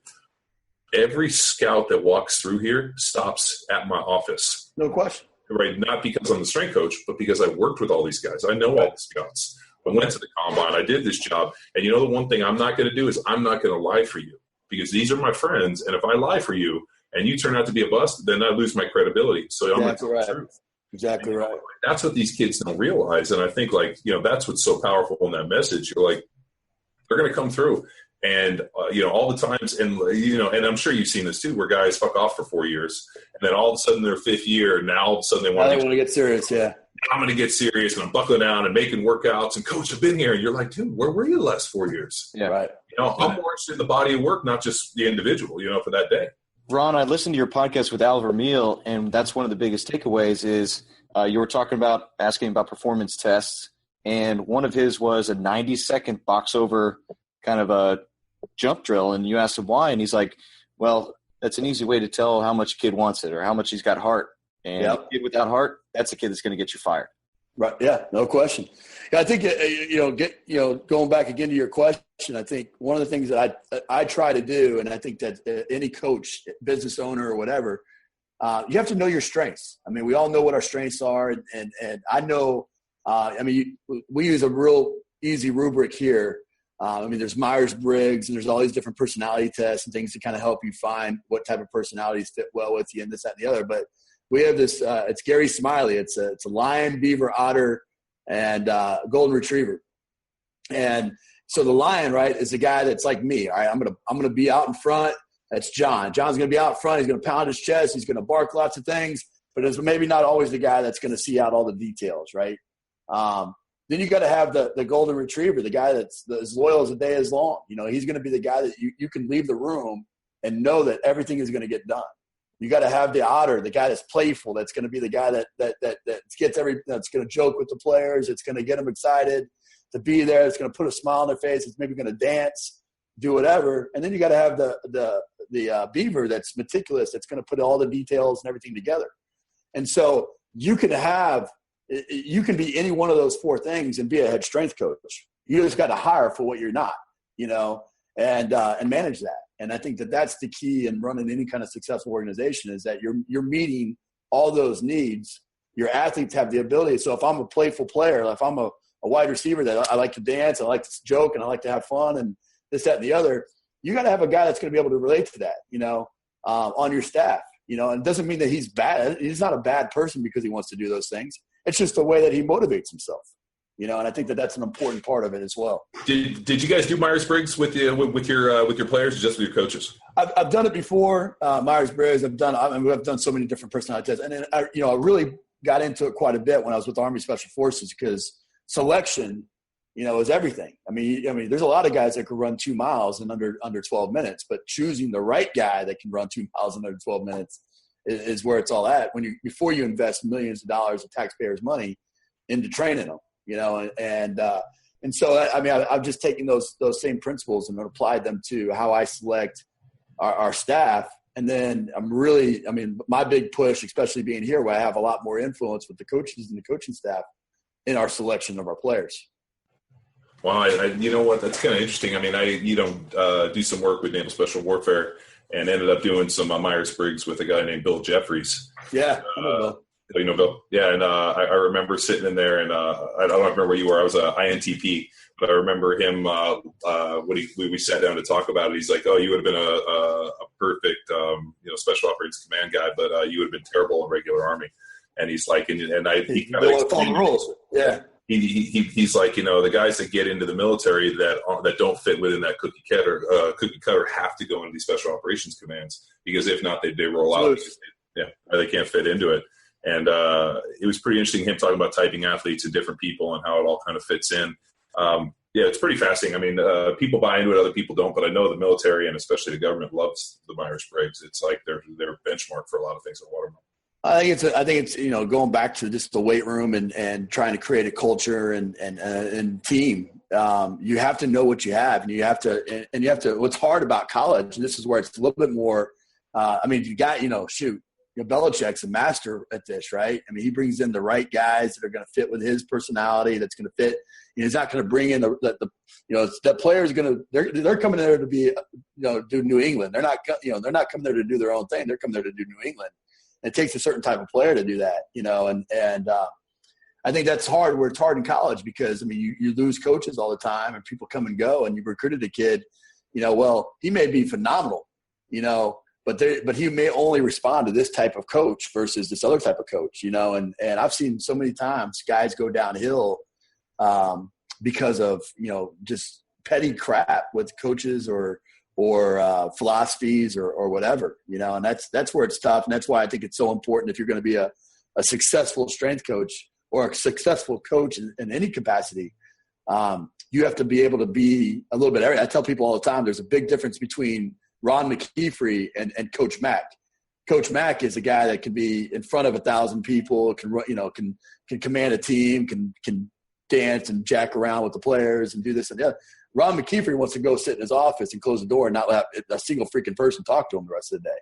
Speaker 4: every scout that walks through here stops at my office.
Speaker 6: No question.
Speaker 4: Right. Not because I'm the strength coach, but because I worked with all these guys. I know all the scouts. I went to the combine. I did this job. And the one thing I'm not going to do is I'm not going to lie for you, because these are my friends. And if I lie for you and you turn out to be a bust, then I lose my credibility. So I'm going to tell the truth.
Speaker 6: Exactly right.
Speaker 4: That's what these kids don't realize. And I think that's what's so powerful in that message. You're like, they're going to come through. And, all the times, and, and I'm sure you've seen this too, where guys fuck off for 4 years, and then all of a sudden their fifth year, now all of a sudden they want
Speaker 6: to get serious. Yeah.
Speaker 4: I'm going to get serious, and I'm buckling down and making workouts, and coach, I've been here. And you're like, dude, where were you the last 4 years?
Speaker 6: Yeah. Right.
Speaker 4: I'm more interested in the body of work, not just the individual, for that day.
Speaker 5: Ron, I listened to your podcast with Al Vermeil, and that's one of the biggest takeaways is you were asking about performance tests, and one of his was a 90-second box over kind of a jump drill, and you asked him why, and he's like, well, that's an easy way to tell how much a kid wants it or how much he's got heart. And a kid without heart, that's a kid that's going to get you fired.
Speaker 6: Right. Yeah, no question. Yeah, I think, going back again to your question, I think one of the things that I try to do, and I think that any coach, business owner or whatever, you have to know your strengths. I mean, we all know what our strengths are. And I know, we use a real easy rubric here. There's Myers-Briggs, and there's all these different personality tests and things to kind of help you find what type of personalities fit well with you and this, that, and the other. But we have this, it's Gary Smiley. It's a lion, beaver, otter, and golden retriever. And so the lion, right, is the guy that's like me. All right, I'm gonna be out in front. That's John. John's gonna be out front. He's gonna pound his chest. He's gonna bark lots of things, but it's maybe not always the guy that's gonna see out all the details, right? Then you got to have the golden retriever, the guy that's as loyal as the day is long. He's going to be the guy that you can leave the room and know that everything is going to get done. You got to have the otter, the guy that's playful. That's going to be the guy that gets that's going to joke with the players. It's going to get them excited to be there. It's going to put a smile on their face. It's maybe going to dance, do whatever. And then you got to have the beaver that's meticulous. That's going to put all the details and everything together. And so you can be any one of those four things and be a head strength coach. You just got to hire for what you're not, and manage that. And I think that's the key in running any kind of successful organization is that you're meeting all those needs. Your athletes have the ability. So if I'm a playful player, if I'm a wide receiver that I like to dance, I like to joke, and I like to have fun and this, that, and the other, you got to have a guy that's going to be able to relate to that, on your staff. And it doesn't mean that he's bad. He's not a bad person because he wants to do those things. It's just the way that he motivates himself, and I think that that's an important part of it as well.
Speaker 4: Did you guys do Myers-Briggs with your players, or just with your coaches?
Speaker 6: I've done it before. Myers-Briggs. I've done so many different personality tests, and then I really got into it quite a bit when I was with the Army Special Forces because selection, is everything. I mean, there's a lot of guys that can run 2 miles in under 12 minutes, but choosing the right guy that can run 2 miles in under 12 minutes is where it's all at before you invest millions of dollars of taxpayers' money into training them, and so I've just taken those same principles and applied them to how I select our staff. And then my big push, especially being here where I have a lot more influence with the coaches and the coaching staff in our selection of our players.
Speaker 4: Well, you know what? That's kind of interesting. I mean, do some work with Naval Special Warfare and ended up doing some Myers-Briggs with a guy named Bill Jeffries.
Speaker 6: Yeah, I know Bill.
Speaker 4: You know Bill? Yeah, and I remember sitting in there, and I don't remember where you were. I was a INTP, but I remember him when we sat down to talk about it. He's like, "Oh, you would have been a perfect special operations command guy, but you would have been terrible in regular Army." And he's like, he kind of
Speaker 6: follow the rules. Yeah.
Speaker 4: He's like, the guys that get into the military that don't fit within that cookie cutter have to go into these special operations commands, because if not, they roll out. They can't fit into it. And it was pretty interesting him talking about typing athletes and different people and how it all kind of fits in. It's pretty fascinating. I mean, people buy into it, other people don't, but I know the military and especially the government loves the Myers-Briggs. It's like their benchmark for a lot of things at Waterman.
Speaker 6: I think it's going back to just the weight room and trying to create a culture and team. You have to know what you have, and you have to what's hard about college, and this is where it's a little bit more. You got Belichick's a master at this, right? I mean, he brings in the right guys that are going to fit with his personality. That's going to fit. He's not going to bring in the players they're coming there to be do New England. They're not coming there to do their own thing. They're coming there to do New England. It takes a certain type of player to do that, and I think that's hard. Where it's hard in college because you lose coaches all the time and people come and go, and you recruited a kid, he may be phenomenal, but he may only respond to this type of coach versus this other type of coach, and I've seen so many times guys go downhill because of just petty crap with coaches or philosophies or whatever, and that's where it's tough. And that's why I think it's so important if you're going to be a successful strength coach or a successful coach in any capacity, you have to be able to be a little bit. I tell people all the time, there's a big difference between Ron McKeefery and Coach Mack. Coach Mack is a guy that can be in front of 1,000 people, can command a team, can dance and jack around with the players and do this and that. Ron McKeefery wants to go sit in his office and close the door and not let a single freaking person talk to him the rest of the day,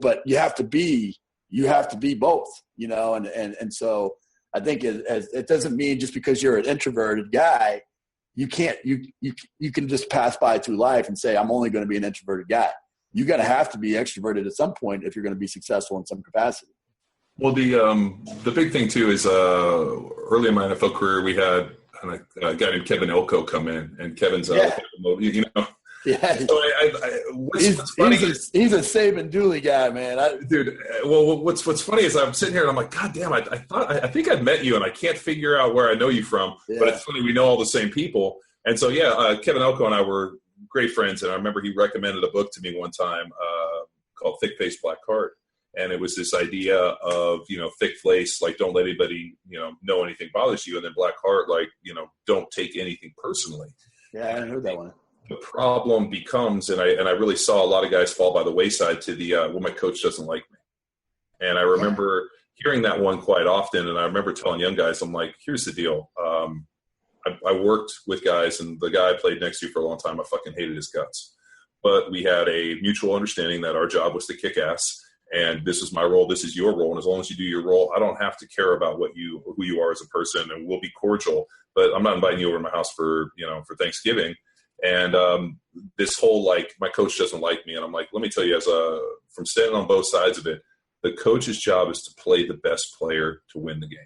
Speaker 6: but you have to be both, and so I think it doesn't mean just because you're an introverted guy, you can just pass by through life and say, I'm only going to be an introverted guy. You're going to have to be extroverted at some point if you're going to be successful in some capacity.
Speaker 4: Well, the big thing too is early in my NFL career, we had a guy named Kevin Elko come in, and Kevin's
Speaker 6: Yeah.
Speaker 4: So
Speaker 6: he's a Saban Dooley guy, man.
Speaker 4: Dude, well, what's funny is I'm sitting here and I'm like, God damn, I think I've met you, and I can't figure out where I know you from. Yeah. But it's funny, we know all the same people. And so, Kevin Elko and I were great friends, and I remember he recommended a book to me one time called Thick Face, Black Heart. And it was this idea of, thick face, like don't let anybody, know anything bothers you. And then black heart, like, don't take anything personally.
Speaker 6: Yeah, I hadn't heard that one.
Speaker 4: The problem becomes, and I really saw a lot of guys fall by the wayside to the, my coach doesn't like me. And I remember hearing that one quite often. And I remember telling young guys, I'm like, here's the deal. I worked with guys, and the guy I played next to for a long time, I fucking hated his guts. But we had a mutual understanding that our job was to kick ass. And this is my role. This is your role. And as long as you do your role, I don't have to care about who you are as a person, and we'll be cordial, but I'm not inviting you over to my house for Thanksgiving. And this whole, my coach doesn't like me. And I'm like, let me tell you, from standing on both sides of it, the coach's job is to play the best player to win the game.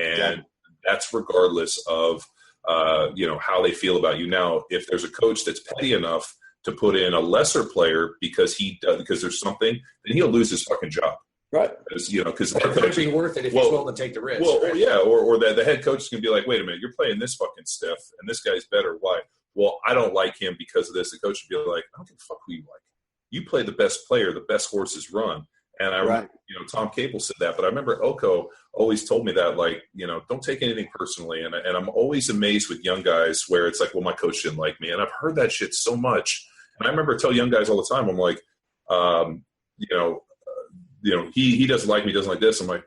Speaker 4: And that's regardless of, how they feel about you. Now, if there's a coach that's petty enough to put in a lesser player because there's something, then he'll lose his fucking job.
Speaker 6: Right.
Speaker 3: Because it could be worth it if he's willing to take the risk.
Speaker 4: Well,
Speaker 3: right?
Speaker 4: Yeah, or the head coach is going to be like, wait a minute, you're playing this fucking stiff, and this guy's better. Why? Well, I don't like him because of this. The coach would be like, I don't give a fuck who you like. You play the best player, the best horses run. And I remember, Tom Capel said that, but I remember Elko always told me that, don't take anything personally. And I'm always amazed with young guys where it's like, well, my coach didn't like me. And I've heard that shit so much. And I remember tell young guys all the time, I'm like, he doesn't like me, doesn't like this. I'm like,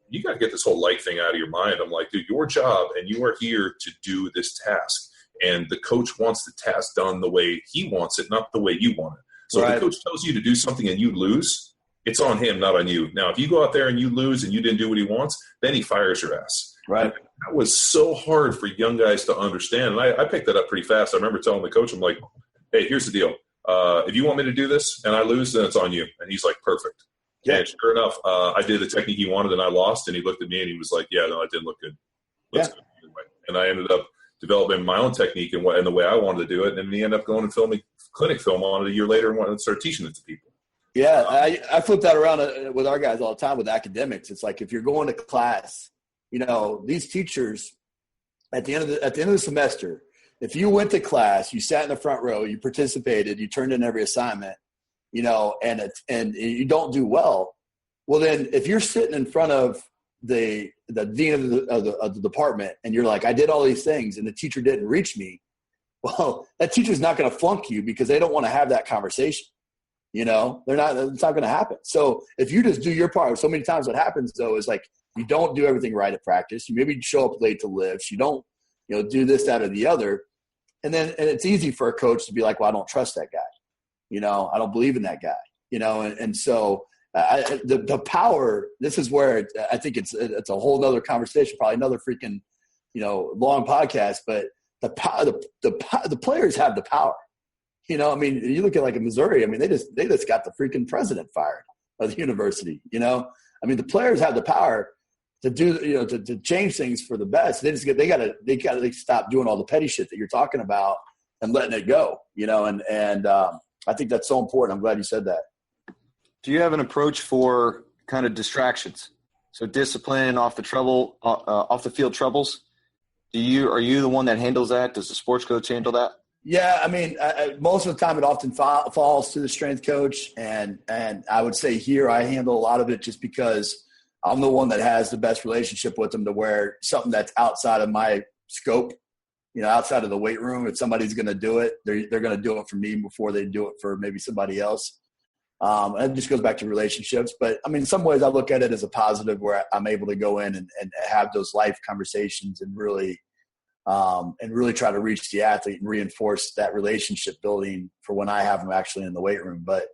Speaker 4: you got to get this whole like thing out of your mind. I'm like, dude, your job, and you are here to do this task. And the coach wants the task done the way he wants it, not the way you want it. So
Speaker 6: Right.
Speaker 4: if the coach tells you to do something and you lose, it's on him, not on you. Now, if you go out there and you lose and you didn't do what he wants, then he fires your ass.
Speaker 6: Right.
Speaker 4: And that was so hard for young guys to understand. And I picked that up pretty fast. I remember telling the coach, I'm like, hey, here's the deal. If you want me to do this and I lose, then it's on you. And he's like, perfect.
Speaker 6: Yeah.
Speaker 4: And sure enough, I did the technique he wanted and I lost. And he looked at me and he was like, yeah, no, it didn't look good. Looks good anyway. And I ended up developing my own technique and the way I wanted to do it. And he ended up going and filming clinic film on it a year later and wanted to start teaching it to people.
Speaker 6: Yeah, I flip that around with our guys all the time with academics. It's like if you're going to class, these teachers at the end of the semester, if you went to class, you sat in the front row, you participated, you turned in every assignment, and you don't do well. Well, then if you're sitting in front of the dean of the department and you're like, I did all these things and the teacher didn't reach me, well, that teacher's not going to flunk you because they don't want to have that conversation. It's not going to happen. So if you just do your part, so many times what happens though is like you don't do everything right at practice. You maybe show up late to lifts. You don't, do this, that, or the other. And it's easy for a coach to be like, well, I don't trust that guy. I don't believe in that guy, and so the power, this is where I think it's a whole nother conversation, probably another freaking, long podcast, but the players have the power. You look at like in Missouri, they just got the freaking president fired of the university, the players have the power to do, to change things for the best. They got to stop doing all the petty shit that you're talking about and letting it go, and I think that's so important. I'm glad you said that.
Speaker 5: Do you have an approach for kind of distractions? So discipline off the field troubles. Are you the one that handles that? Does the sports coach handle that?
Speaker 6: Yeah, most of the time it often falls to the strength coach, and I would say here I handle a lot of it just because I'm the one that has the best relationship with them to where something that's outside of my scope, outside of the weight room, if somebody's going to do it, they're going to do it for me before they do it for maybe somebody else. And it just goes back to relationships. But, in some ways I look at it as a positive where I'm able to go in and have those life conversations and really try to reach the athlete and reinforce that relationship building for when I have them actually in the weight room. But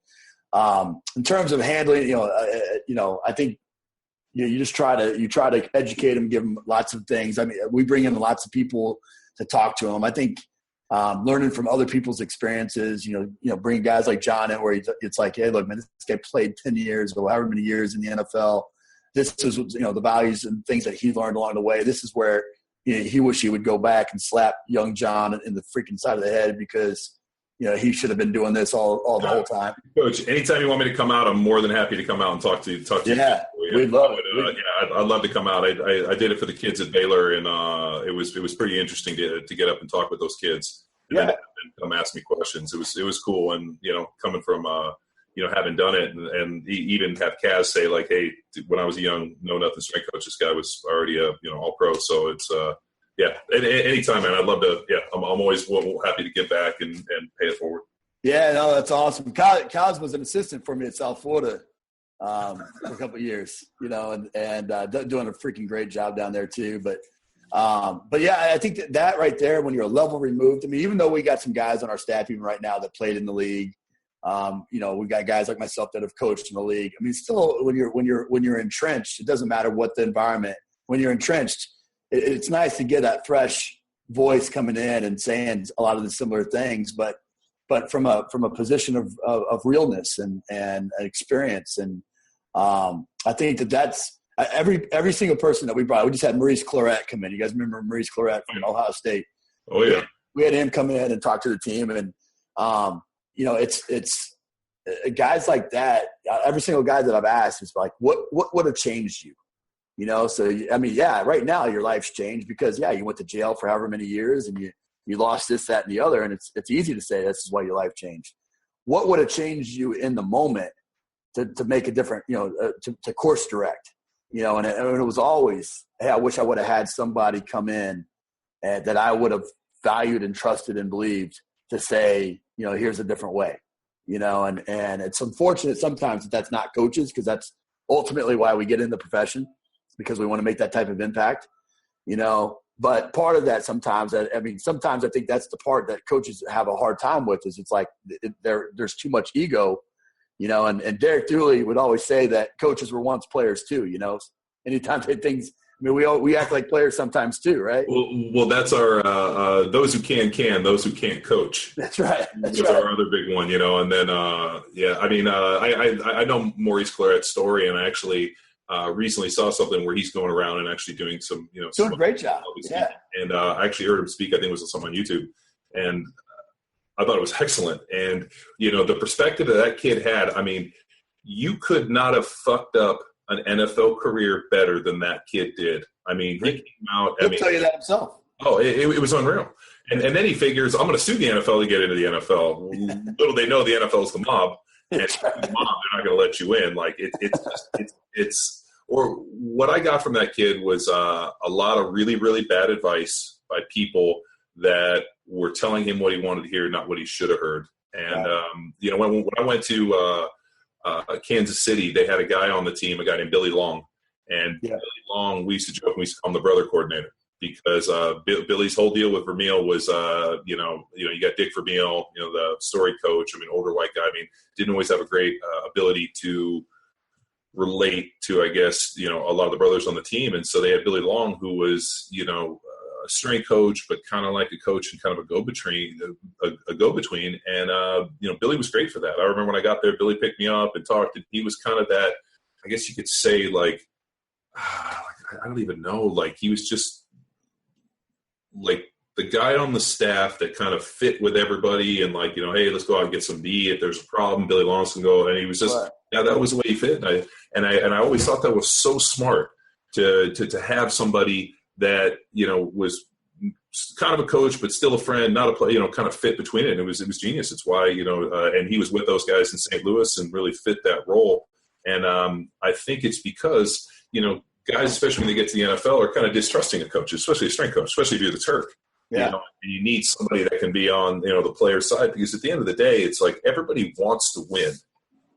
Speaker 6: in terms of handling, I think you just try to educate them, give them lots of things. We bring in lots of people to talk to them. I think learning from other people's experiences, bring guys like John in where it's like, hey, look, man, this guy played 10 years or however many years in the NFL. This is, the values and things that he learned along the way. This is where he wish he would go back and slap young John in the freaking side of the head because, he should have been doing this all the whole time.
Speaker 4: Coach, anytime you want me to come out, I'm more than happy to come out and talk to you.
Speaker 6: Yeah, we'd love it.
Speaker 4: I'd love to come out. I did it for the kids at Baylor, and it was pretty interesting to get up and talk with those kids and come ask me questions. It was cool, and coming from having done it, and even have Kaz say like, hey, when I was a young know nothing strength coach, this guy was already a all pro. So it's anytime, man. I'd love to. Yeah, I'm always happy to get back and pay it forward.
Speaker 6: Yeah, no, that's awesome. Kaz was an assistant for me at South Florida for a couple of years, and doing a freaking great job down there too. But yeah, I think that right there, when you're a level removed, even though we got some guys on our staff even right now that played in the league, we got guys like myself that have coached in the league. Still, when you're entrenched, it doesn't matter what the environment. When you're entrenched, it's nice to get that fresh voice coming in and saying a lot of the similar things, but from a position of realness and experience. And I think that's every single person that we brought. We just had Maurice Claret come in. You guys remember Maurice Claret from Ohio State?
Speaker 4: Oh yeah.
Speaker 6: We had him come in and talk to the team, and it's guys like that. Every single guy that I've asked is like, what would have changed you? So right now your life's changed because you went to jail for however many years and you lost this, that, and the other, and it's easy to say this is why your life changed. What would have changed you in the moment to make a different, to course direct, and it was always, hey, I wish I would have had somebody come in and that I would have valued and trusted and believed to say, here's a different way, and it's unfortunate sometimes that's not coaches, because that's ultimately why we get in the profession, because we want to make that type of impact, But part of that sometimes I think that's the part that coaches have a hard time with is it's like there's too much ego, and Derek Dooley would always say that coaches were once players too, anytime they things. I mean, we act like players sometimes too, right?
Speaker 4: Well, that's our those who can, those who can't coach.
Speaker 6: That's right. That's
Speaker 4: our other big one, And then, I know Maurice Claret's story, and I actually recently saw something where he's going around and actually doing some,
Speaker 6: doing a great job. Yeah.
Speaker 4: And I actually heard him speak. I think it was something on YouTube, and I thought it was excellent. And the perspective that kid had. I mean, you could not have fucked up an NFL career better than that kid did. I mean, he came out.
Speaker 6: He'll tell you that himself.
Speaker 4: Oh, it was unreal. And then he figures, I'm going to sue the NFL to get into the NFL. Little they know the NFL is the mob, and the mob, they're not going to let you in. Like it's. Or what I got from that kid was a lot of really, really bad advice by people that were telling him what he wanted to hear, not what he should have heard. And when I went to Kansas City, they had a guy on the team, a guy named Billy Long. And Billy Long, we used to joke, we used to call him the brother coordinator because Billy's whole deal with Vermeil was, you got Dick Vermeil, the story coach. I mean, older white guy. I mean, didn't always have a great ability to relate to, I guess, a lot of the brothers on the team. And so they had Billy Long, who was, a strength coach, but kind of like a coach and kind of a go-between. And, Billy was great for that. I remember when I got there, Billy picked me up and talked, and he was kind of that, I guess you could say, like, I don't even know. Like, he was just like the guy on the staff that kind of fit with everybody and like, hey, let's go out and get some meat. If there's a problem, Billy Long can go. And he was just, that was the way he fit. And I always thought that was so smart to have somebody that, was kind of a coach, but still a friend, not a player, kind of fit between it. And it was genius. It's why, and he was with those guys in St. Louis and really fit that role. And I think it's because, guys, especially when they get to the NFL, are kind of distrusting of coaches, especially a strength coach, especially if you're the Turk.
Speaker 6: Yeah.
Speaker 4: And you need somebody that can be on, the player's side, because at the end of the day, it's like everybody wants to win.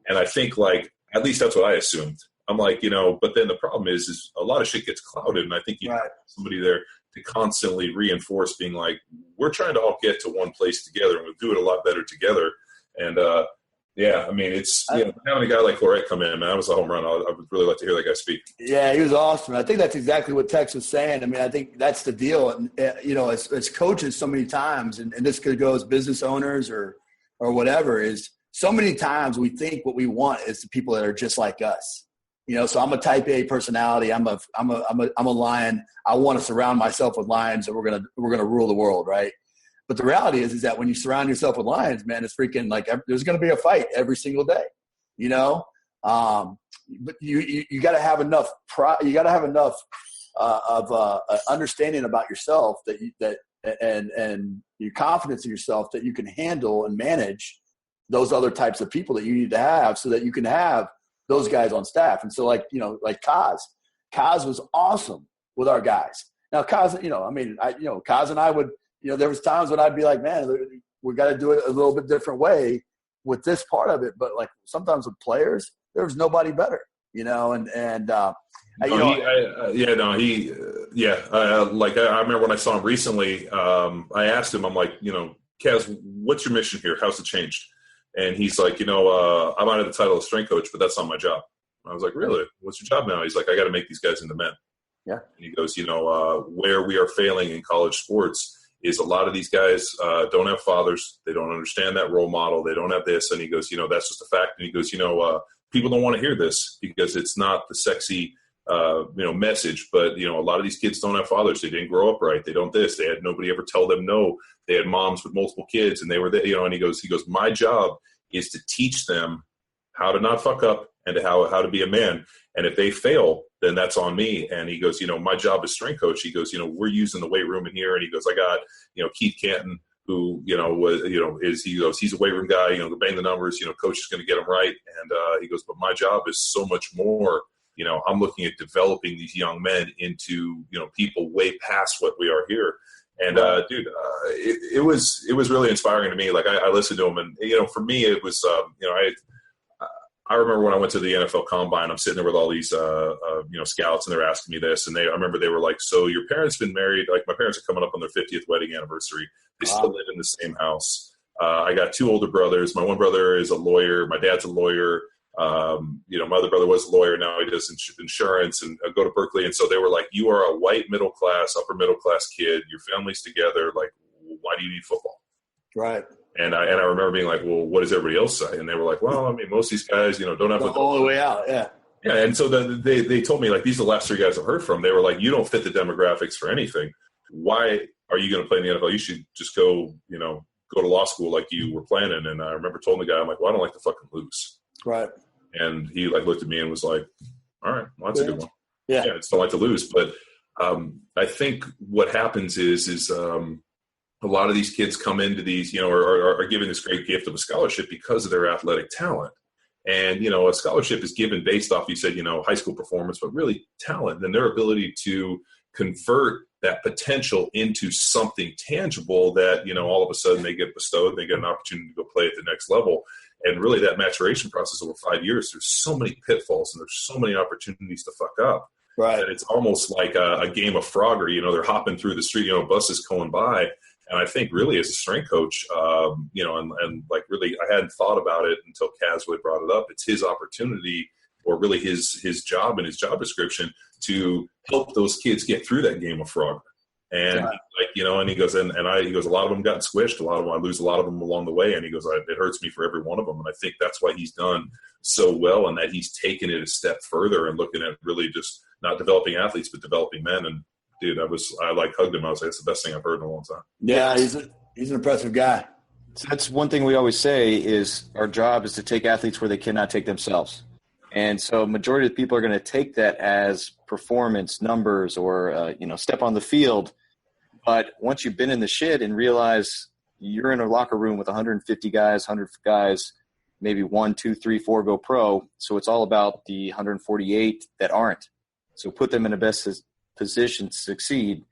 Speaker 4: And I think, like, at least that's what I assumed. I'm like, but then the problem is a lot of shit gets clouded. And I think you have somebody there to constantly reinforce being like, we're trying to all get to one place together and we'll do it a lot better together. And, I mean, it's having a guy like Claret come in, man, that was a home run. I would really like to hear that guy speak.
Speaker 6: Yeah, he was awesome. I think that's exactly what Tex was saying. I mean, I think that's the deal. And, as coaches so many times, and this could go as business owners or whatever, is so many times we think what we want is the people that are just like us. So I'm a type A personality. I'm a lion. I want to surround myself with lions, and we're gonna rule the world, right? But the reality is that when you surround yourself with lions, man, it's freaking like there's going to be a fight every single day, But you got to have enough you got to have enough of understanding about yourself and your confidence in yourself that you can handle and manage those other types of people that you need to have, so that you can have those guys on staff. And so, like Kaz was awesome with our guys. Now, Kaz, Kaz and I would. There was times when I'd be like, man, we got to do it a little bit different way with this part of it. But like sometimes with players, there was nobody better, I remember when I saw him recently, I asked him, I'm like, Kaz, what's your mission here? How's it changed? And he's like, I'm out of the title of strength coach, but that's not my job. I was like, really? What's your job now? He's like, I got to make these guys into men. Yeah.
Speaker 4: And he goes, where we are failing in college sports is a lot of these guys don't have fathers. They don't understand that role model. They don't have this. And he goes, that's just a fact. And he goes, people don't want to hear this because it's not the sexy, message. But, a lot of these kids don't have fathers. They didn't grow up right. They don't this. They had nobody ever tell them no. They had moms with multiple kids, and they were there, and he goes, my job is to teach them how to not fuck up and to how to be a man. And if they fail, then that's on me. And he goes, my job is strength coach. He goes, we're using the weight room in here. And he goes, I got, Keith Canton, who, he's a weight room guy, bang the numbers, coach is going to get them right. And he goes, but my job is so much more, I'm looking at developing these young men into, people way past what we are here. And it was really inspiring to me. Like I listened to him, and for me it was I remember when I went to the NFL Combine, I'm sitting there with all these, scouts, and they're asking me this. And I remember they were like, so your parents been married? Like, my parents are coming up on their 50th wedding anniversary. They still live in the same house. I got 2 older brothers. My one brother is a lawyer. My dad's a lawyer. My other brother was a lawyer. Now he does insurance and go to Berkeley. And so they were like, you are a white upper middle class kid. Your family's together. Like, why do you need football?
Speaker 6: Right.
Speaker 4: And I remember being like, well, what does everybody else say? And they were like, well, I mean, most of these guys, don't have
Speaker 6: the whole way out. Yeah.
Speaker 4: Yeah. And so they told me, like, these are the last 3 guys I've heard from. They were like, you don't fit the demographics for anything. Why are you going to play in the NFL? You should just go to law school like you were planning. And I remember telling the guy, I'm like, well, I don't like to fucking lose.
Speaker 6: Right.
Speaker 4: And he like looked at me and was like, all right, well, that's a good one.
Speaker 6: Yeah.
Speaker 4: I just don't like to lose. But I think what happens is a lot of these kids come into these, are given this great gift of a scholarship because of their athletic talent. And, a scholarship is given based off, you said, high school performance, but really talent and their ability to convert that potential into something tangible that, all of a sudden they get bestowed, they get an opportunity to go play at the next level. And really that maturation process over 5 years, there's so many pitfalls and there's so many opportunities to fuck up.
Speaker 6: Right.
Speaker 4: That it's almost like a game of Frogger, they're hopping through the street, buses going by. And I think really as a strength coach, and like really I hadn't thought about it until Caswood brought it up. It's his opportunity or really his job and his job description to help those kids get through that game of Frogger. And and he goes, he goes, a lot of them got squished. A lot of them, I lose a lot of them along the way. And he goes, it hurts me for every one of them. And I think that's why he's done so well and that he's taken it a step further and looking at really just not developing athletes, but developing men. And dude, I hugged him. I was like, it's the best thing I've heard in a long time.
Speaker 6: Yeah, he's an impressive guy.
Speaker 5: So that's one thing we always say is our job is to take athletes where they cannot take themselves. And so majority of the people are going to take that as performance numbers or, step on the field. But once you've been in the shit and realize you're in a locker room with 150 guys, 100 guys, maybe 1, 2, 3, 4 go pro. So it's all about the 148 that aren't. So put them in the best position to succeed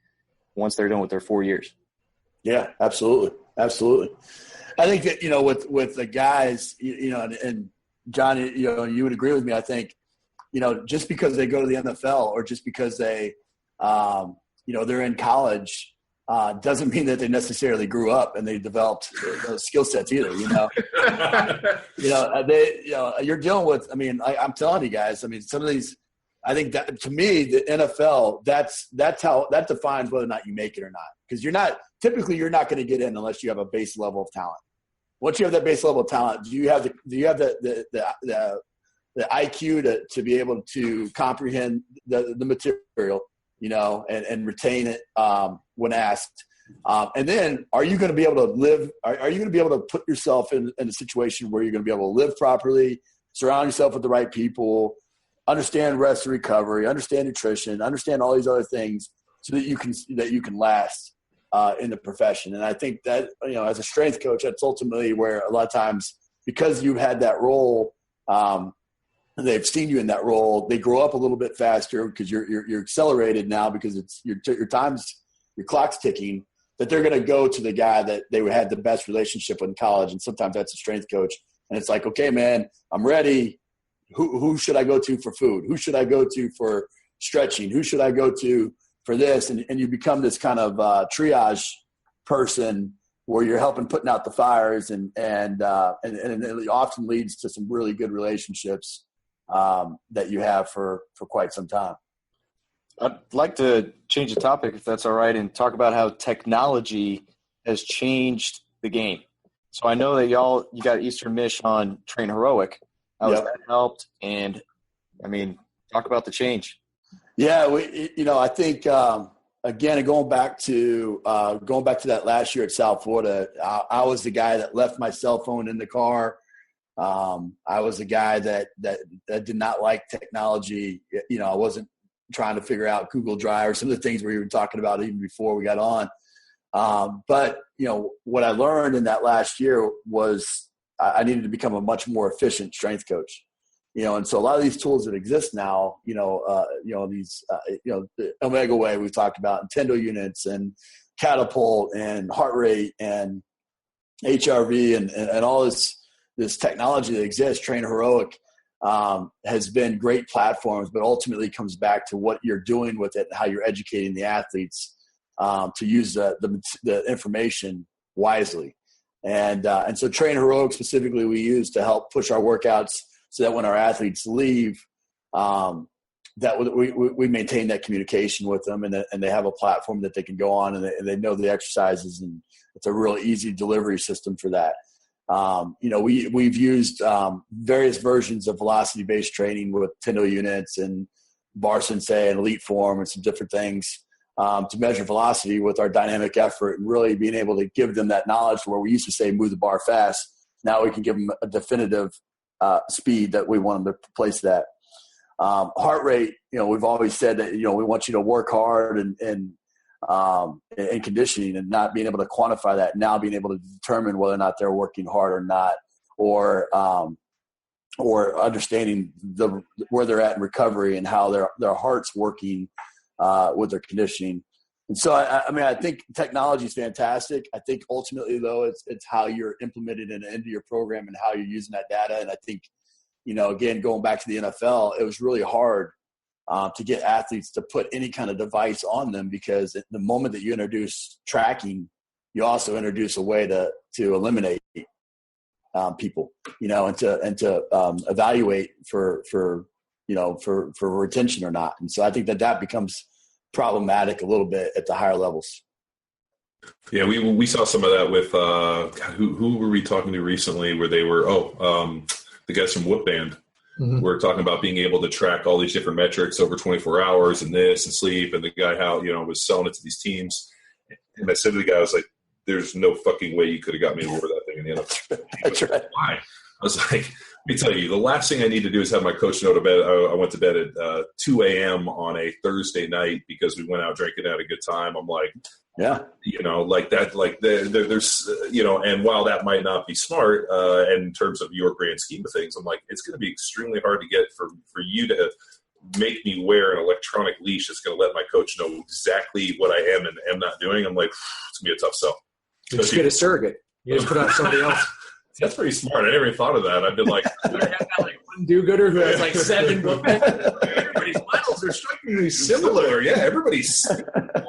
Speaker 5: once they're done with their 4 years.
Speaker 6: Yeah, absolutely. Absolutely. I think that, with the guys, and John, you would agree with me. I think, just because they go to the NFL or just because they, they're in college, doesn't mean that they necessarily grew up and they developed those skill sets either. You're dealing with, I'm telling you guys, some of these, I think that to me, the NFL, that defines whether or not you make it or not. Because you're not going to get in unless you have a base level of talent. Once you have that base level of talent, do you have the IQ to be able to comprehend the material, and retain it when asked? And then are you going to be able to live? Are you going to be able to put yourself in a situation where you're going to be able to live properly, surround yourself with the right people, understand rest and recovery, understand nutrition, understand all these other things so that you can last in the profession. And I think that, as a strength coach, that's ultimately where a lot of times, because you've had that role, they've seen you in that role, they grow up a little bit faster because you're accelerated now because it's your clock's ticking, that they're going to go to the guy that they had the best relationship with in college. And sometimes that's a strength coach. And it's like, okay, man, I'm ready. Who should I go to for food? Who should I go to for stretching? Who should I go to for this? And you become this kind of triage person where you're helping putting out the fires, and it often leads to some really good relationships that you have for quite some time.
Speaker 5: I'd like to change the topic, if that's all right, and talk about how technology has changed the game. So I know that you got Eastern Mich on Train Heroic. How has that helped? And talk about the change.
Speaker 6: Yeah, I think again, going back to that last year at South Florida, I was the guy that left my cell phone in the car. I was the guy that did not like technology. I wasn't trying to figure out Google Drive or some of the things we were talking about even before we got on. But what I learned in that last year was I needed to become a much more efficient strength coach. And so a lot of these tools that exist now, the Omega Way we've talked about, Nintendo units and Catapult and heart rate and HRV and all this technology that exists, Train Heroic. has been great platforms, but ultimately comes back to what you're doing with it and how you're educating the athletes to use the information wisely. And so Train Heroic specifically we use to help push our workouts so that when our athletes leave, that we maintain that communication with them, and they have a platform that they can go on, and they know the exercises, and it's a real easy delivery system for that. We've used various versions of velocity-based training with Tendo units and Bar Sensei and Elite Form and some different things to measure velocity with our dynamic effort, and really being able to give them that knowledge where we used to say move the bar fast. Now we can give them a definitive speed that we want them to place that. Heart rate, we've always said that, we want you to work hard and conditioning, and not being able to quantify that, now being able to determine whether or not they're working hard or not, or understanding where they're at in recovery and how their heart's working with their conditioning. And so, I think technology is fantastic. I think ultimately, though, it's how you're implementing it into your program and how you're using that data. And I think, again, going back to the NFL, it was really hard to get athletes to put any kind of device on them, because the moment that you introduce tracking, you also introduce a way to eliminate people, and to evaluate for retention or not. And so I think that becomes problematic a little bit at the higher levels.
Speaker 4: Yeah, we saw some of that with who were we talking to recently, where they were the guys from Whoop Band. Mm-hmm. We're talking about being able to track all these different metrics over 24 hours and this and sleep, and the guy was selling it to these teams. And I said to the guy, I was like, "There's no fucking way you could have got me to order that thing in the NFL."
Speaker 6: That's right.
Speaker 4: Why? I was like, let me tell you, the last thing I need to do is have my coach go to bed. I went to bed at 2 a.m. on a Thursday night because we went out drinking, had a good time. I'm like,
Speaker 6: yeah,
Speaker 4: like that, like there's, and while that might not be smart in terms of your grand scheme of things, I'm like, it's going to be extremely hard to get for you to make me wear an electronic leash that's going to let my coach know exactly what I am and am not doing. I'm like, it's going to be a tough sell.
Speaker 3: You just get a surrogate. You just put out somebody else.
Speaker 4: That's pretty smart. I never even thought of that. I've been like,
Speaker 3: one do-gooder who has like 7 bookmen. Everybody's miles are strikingly similar.
Speaker 4: Yeah, everybody's 6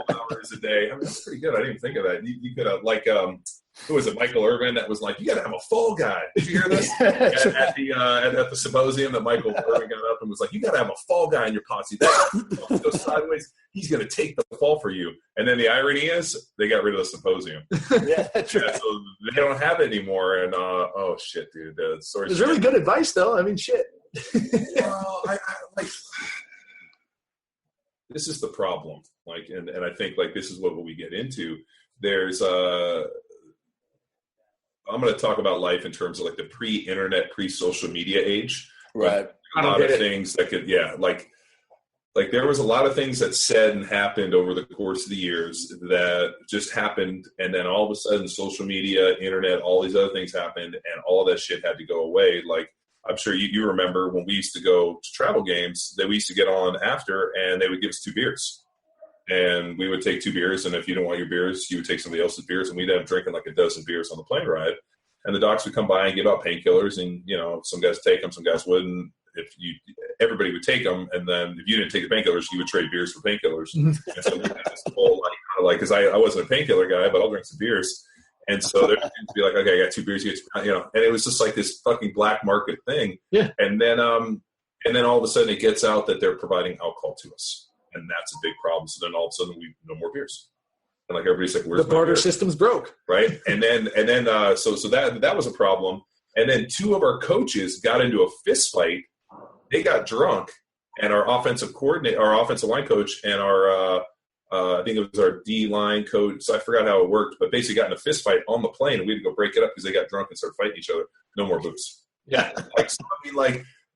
Speaker 4: hours a day. I mean, that's pretty good. I didn't even think of that. You could have, like, who was it, Michael Irvin, that was like, you got to have a fall guy. Did you hear this? at the symposium that Michael Irvin got up and was like, you got to have a fall guy in your posse. If it goes sideways, he's going to take the fall for you. And then the irony is they got rid of the symposium.
Speaker 6: Yeah, that's right.
Speaker 4: So they don't have it anymore. And, oh, shit, dude.
Speaker 3: It's really good advice, though. I mean, shit.
Speaker 4: Well, I like – this is the problem. Like, and I think, like, this is what we get into. There's I'm going to talk about life in terms of like the pre-internet, pre-social media age.
Speaker 6: Right.
Speaker 4: A lot of things that could, like there was a lot of things that said and happened over the course of the years that just happened. And then all of a sudden social media, internet, all these other things happened, and all that shit had to go away. Like, I'm sure you remember when we used to go to travel games that we used to get on after, and they would give us 2 beers. And we would take 2 beers, and if you didn't want your beers, you would take somebody else's beers, and we'd have drinking like a dozen beers on the plane ride. And the docs would come by and give out painkillers, and some guys take them, some guys wouldn't. Everybody would take them, and then if you didn't take the painkillers, you would trade beers for painkillers. And so we had this whole like, because I wasn't a painkiller guy, but I'll drink some beers. And so there would be like, okay, I got 2 beers, you get 2, and it was just like this fucking black market thing.
Speaker 3: Yeah.
Speaker 4: And then all of a sudden it gets out that they're providing alcohol to us. And that's a big problem. So then all of a sudden we no more beers, and like everybody's like, "Where's
Speaker 3: the barter system's broke?"
Speaker 4: Right? And then so that was a problem. And then 2 of our coaches got into a fist fight. They got drunk, and our offensive line coach, and our I think it was our D line coach. So I forgot how it worked, but basically got in a fist fight on the plane, and we had to go break it up because they got drunk and started fighting each other. No more booze.
Speaker 3: Yeah.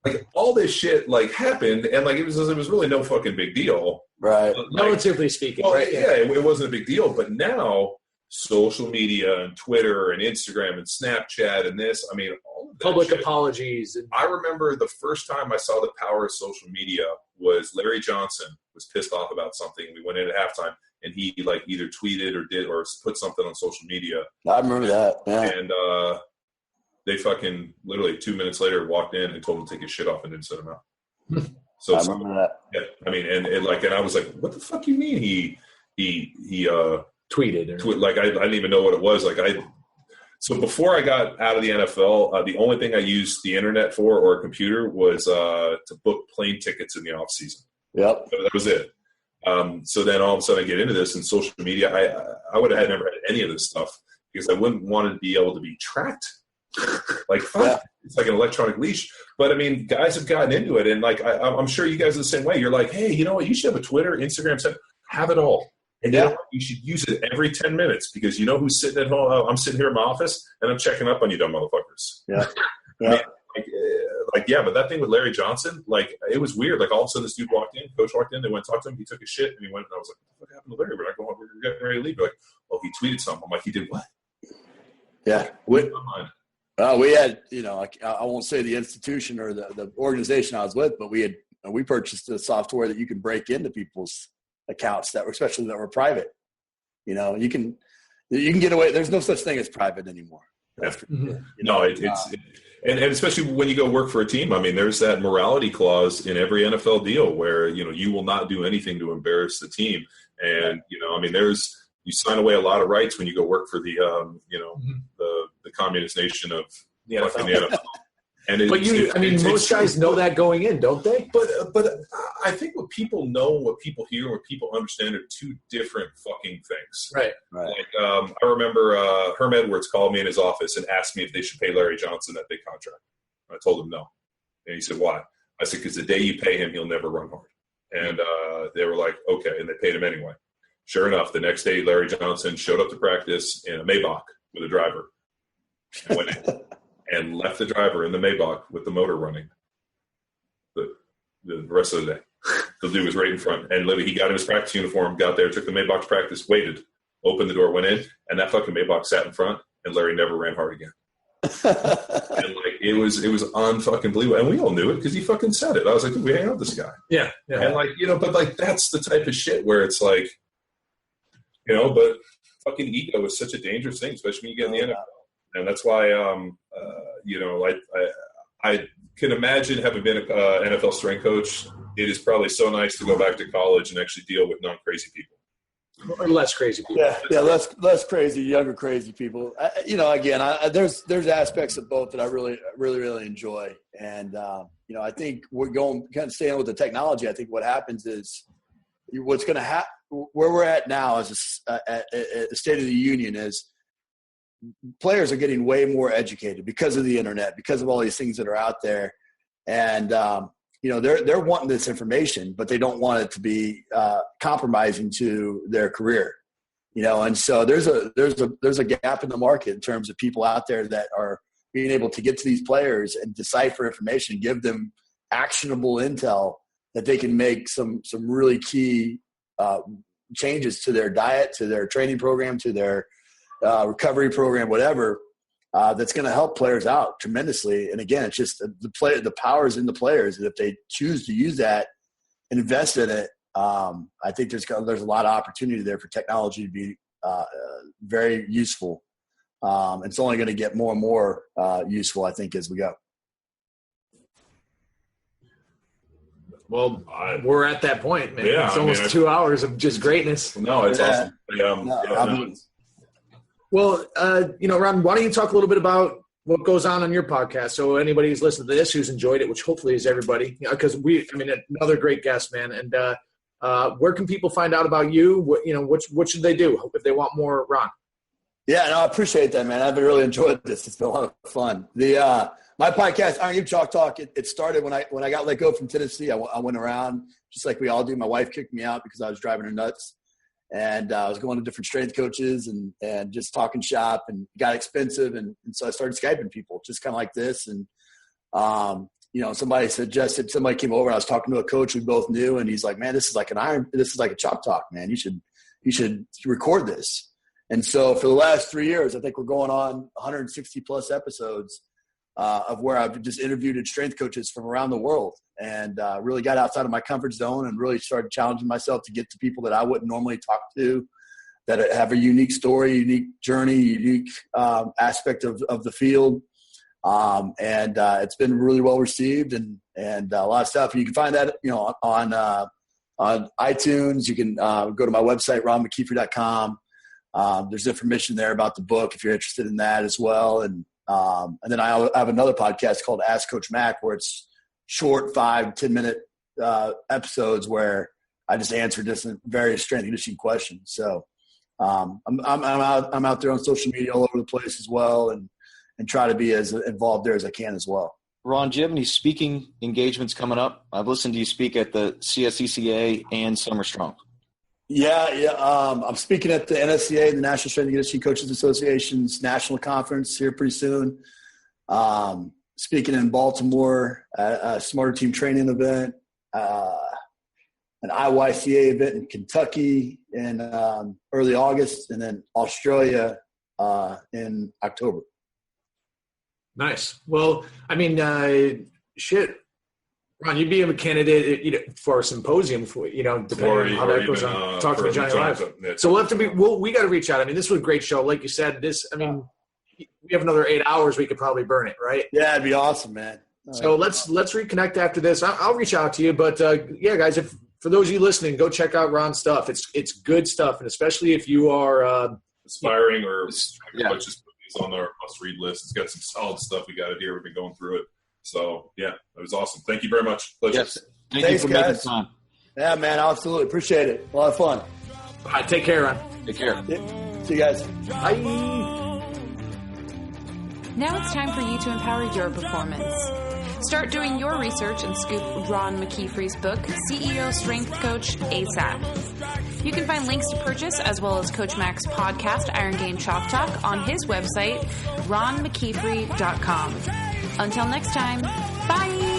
Speaker 4: Like all this shit like happened, and like it was really no fucking big deal,
Speaker 6: right?
Speaker 3: Relatively speaking,
Speaker 4: well,
Speaker 3: right?
Speaker 4: Yeah, it wasn't a big deal. But now social media and Twitter and Instagram and Snapchat and this, I mean, all of that
Speaker 3: public
Speaker 4: shit.
Speaker 3: Apologies.
Speaker 4: I remember the first time I saw the power of social media was Larry Johnson was pissed off about something. We went in at halftime, and he like either tweeted or put something on social media.
Speaker 6: I remember that. Yeah.
Speaker 4: And they fucking literally 2 minutes later walked in and told him to take his shit off and didn't send him out. So
Speaker 6: I remember that.
Speaker 4: Yeah, I mean, and I was like, what the fuck you mean? He
Speaker 3: tweeted.
Speaker 4: Like I didn't even know what it was. So before I got out of the NFL, the only thing I used the internet for or a computer was to book plane tickets in the off season.
Speaker 6: Yep.
Speaker 4: That was it. So then all of a sudden I get into this and social media. I would have never had any of this stuff because I wouldn't want to be able to be tracked. Like, fuck, yeah. It's like an electronic leash. But I mean, guys have gotten into it, and like I'm sure you guys are the same way. You're like, hey, you know what? You should have a Twitter, Instagram, have it all. And you know what? You should use it every 10 minutes because you know who's sitting at home. I'm sitting here in my office, and I'm checking up on you dumb motherfuckers.
Speaker 6: Yeah.
Speaker 4: Yeah. Yeah, but that thing with Larry Johnson, like, it was weird. Like, all of a sudden, this dude walked in, coach walked in, they went and talked to him, he took his shit, and he went, and I was like, what happened to Larry? We're getting ready to leave. They're like, oh, he tweeted something. I'm like, he did what?
Speaker 6: Yeah. We had, I won't say the institution or the organization I was with, but we purchased a software that you can break into people's accounts especially that were private. You can get away. There's no such thing as private anymore.
Speaker 4: And especially when you go work for a team, I mean, there's that morality clause in every NFL deal where, you will not do anything to embarrass the team. And, you sign away a lot of rights when you go work for the communist nation of the NFL. And
Speaker 3: most guys know that going in, don't they?
Speaker 4: But I think what people know, what people hear, what people understand are two different fucking things.
Speaker 3: Right.
Speaker 4: Like, I remember Herm Edwards called me in his office and asked me if they should pay Larry Johnson that big contract. I told him no. And he said, why? I said, because the day you pay him, he'll never run hard. And they were like, okay. And they paid him anyway. Sure enough, the next day, Larry Johnson showed up to practice in a Maybach with a driver and went in and left the driver in the Maybach with the motor running the rest of the day. The dude was right in front. And literally, he got in his practice uniform, got there, took the Maybach to practice, waited, opened the door, went in, and that fucking Maybach sat in front, and Larry never ran hard again. And it was unfucking believable. And we all knew it because he fucking said it. I was like, dude, we hang out with this guy.
Speaker 3: Yeah.
Speaker 4: And but that's the type of shit where it's like, but fucking ego is such a dangerous thing, especially when you get in the NFL. And that's why, I can imagine having been an NFL strength coach. It is probably so nice to go back to college and actually deal with non-crazy people.
Speaker 3: Or less crazy people.
Speaker 6: Yeah, less crazy, younger crazy people. There's aspects of both that I really, really, really enjoy. And, I think we're going kind of staying with the technology. I think what happens is what's going to happen where we're at now as at the State of the Union is players are getting way more educated because of the internet, because of all these things that are out there. And, they're wanting this information, but they don't want it to be compromising to their career, and so there's a gap in the market in terms of people out there that are being able to get to these players and decipher information, give them actionable intel that they can make some really key changes to their diet, to their training program, to their recovery program, whatever, that's going to help players out tremendously. And again, it's just the power is in the players. And if they choose to use that and invest in it, I think there's a lot of opportunity there for technology to be very useful. It's only going to get more and more useful, I think, as we go.
Speaker 3: Well, we're at that point, man.
Speaker 4: Yeah,
Speaker 3: it's almost 2 hours of just greatness.
Speaker 4: No, it's awesome.
Speaker 3: Well, Ron, why don't you talk a little bit about what goes on your podcast? So anybody who's listened to this, who's enjoyed it, which hopefully is everybody, because another great guest, man. And where can people find out about you? What should they do if they want more Ron?
Speaker 6: Yeah, no, I appreciate that, man. I've really enjoyed this. It's been a lot of fun. My podcast, Iron Game Chalk Talk, it started when I got let go from Tennessee. I went around just like we all do. My wife kicked me out because I was driving her nuts. And I was going to different strength coaches and just talking shop, and got expensive. And so I started Skyping people just kind of like this. And, somebody came over, I was talking to a coach we both knew, and he's like, man, this is like a Chalk Talk, man. You should record this. And so for the last 3 years, I think we're going on 160 plus episodes of where I've just interviewed strength coaches from around the world, and really got outside of my comfort zone and really started challenging myself to get to people that I wouldn't normally talk to, that have a unique story, unique journey, unique aspect of the field. And it's been really well received and a lot of stuff. You can find that, on iTunes. You can go to my website, ronmckeefery.com. There's information there about the book if you're interested in that as well. And then I have another podcast called Ask Coach Mac, where it's short 5-10 minute episodes where I just answer various strength and conditioning questions. So I'm out there on social media all over the place as well, and try to be as involved there as I can as well.
Speaker 5: Ron, do you have any speaking engagements coming up? I've listened to you speak at the CSECA and Summer Strong.
Speaker 6: Yeah. I'm speaking at the NSCA, the National Strength and Conditioning Coaches Association's national conference here pretty soon. Speaking in Baltimore at a Smarter Team Training event, an IYCA event in Kentucky in early August, and then Australia in October.
Speaker 3: Nice. Well, I mean, Ron, you'd be a candidate, for a symposium, depending on how that goes on. Talk to the Giant Live. So we'll have to we got to reach out. I mean, this was a great show. Like you said, we have another 8 hours. We could probably burn it, right?
Speaker 6: Yeah, it'd be awesome, man.
Speaker 3: So let's reconnect after this. I'll reach out to you. But yeah, guys, for those of you listening, go check out Ron's stuff. It's good stuff, and especially if you are
Speaker 4: aspiring or just put these on our must-read list. It's got some solid stuff we got it here. We've been going through it. So, yeah, it was awesome. Thank you very much. Pleasure.
Speaker 5: Yes. Thanks, you for making time.
Speaker 6: Yeah, man, absolutely. Appreciate it. A lot of fun.
Speaker 3: All right, take care, Ron.
Speaker 5: Take care.
Speaker 6: Yeah. See you guys.
Speaker 3: Bye.
Speaker 2: Now it's time for you to empower your performance. Start doing your research and scoop Ron McKeefery's book, CEO Strength Coach, ASAP. You can find links to purchase, as well as Coach Mac's podcast, Iron Game Chalk Talk, on his website, ronmckeefery.com. Until next time, bye!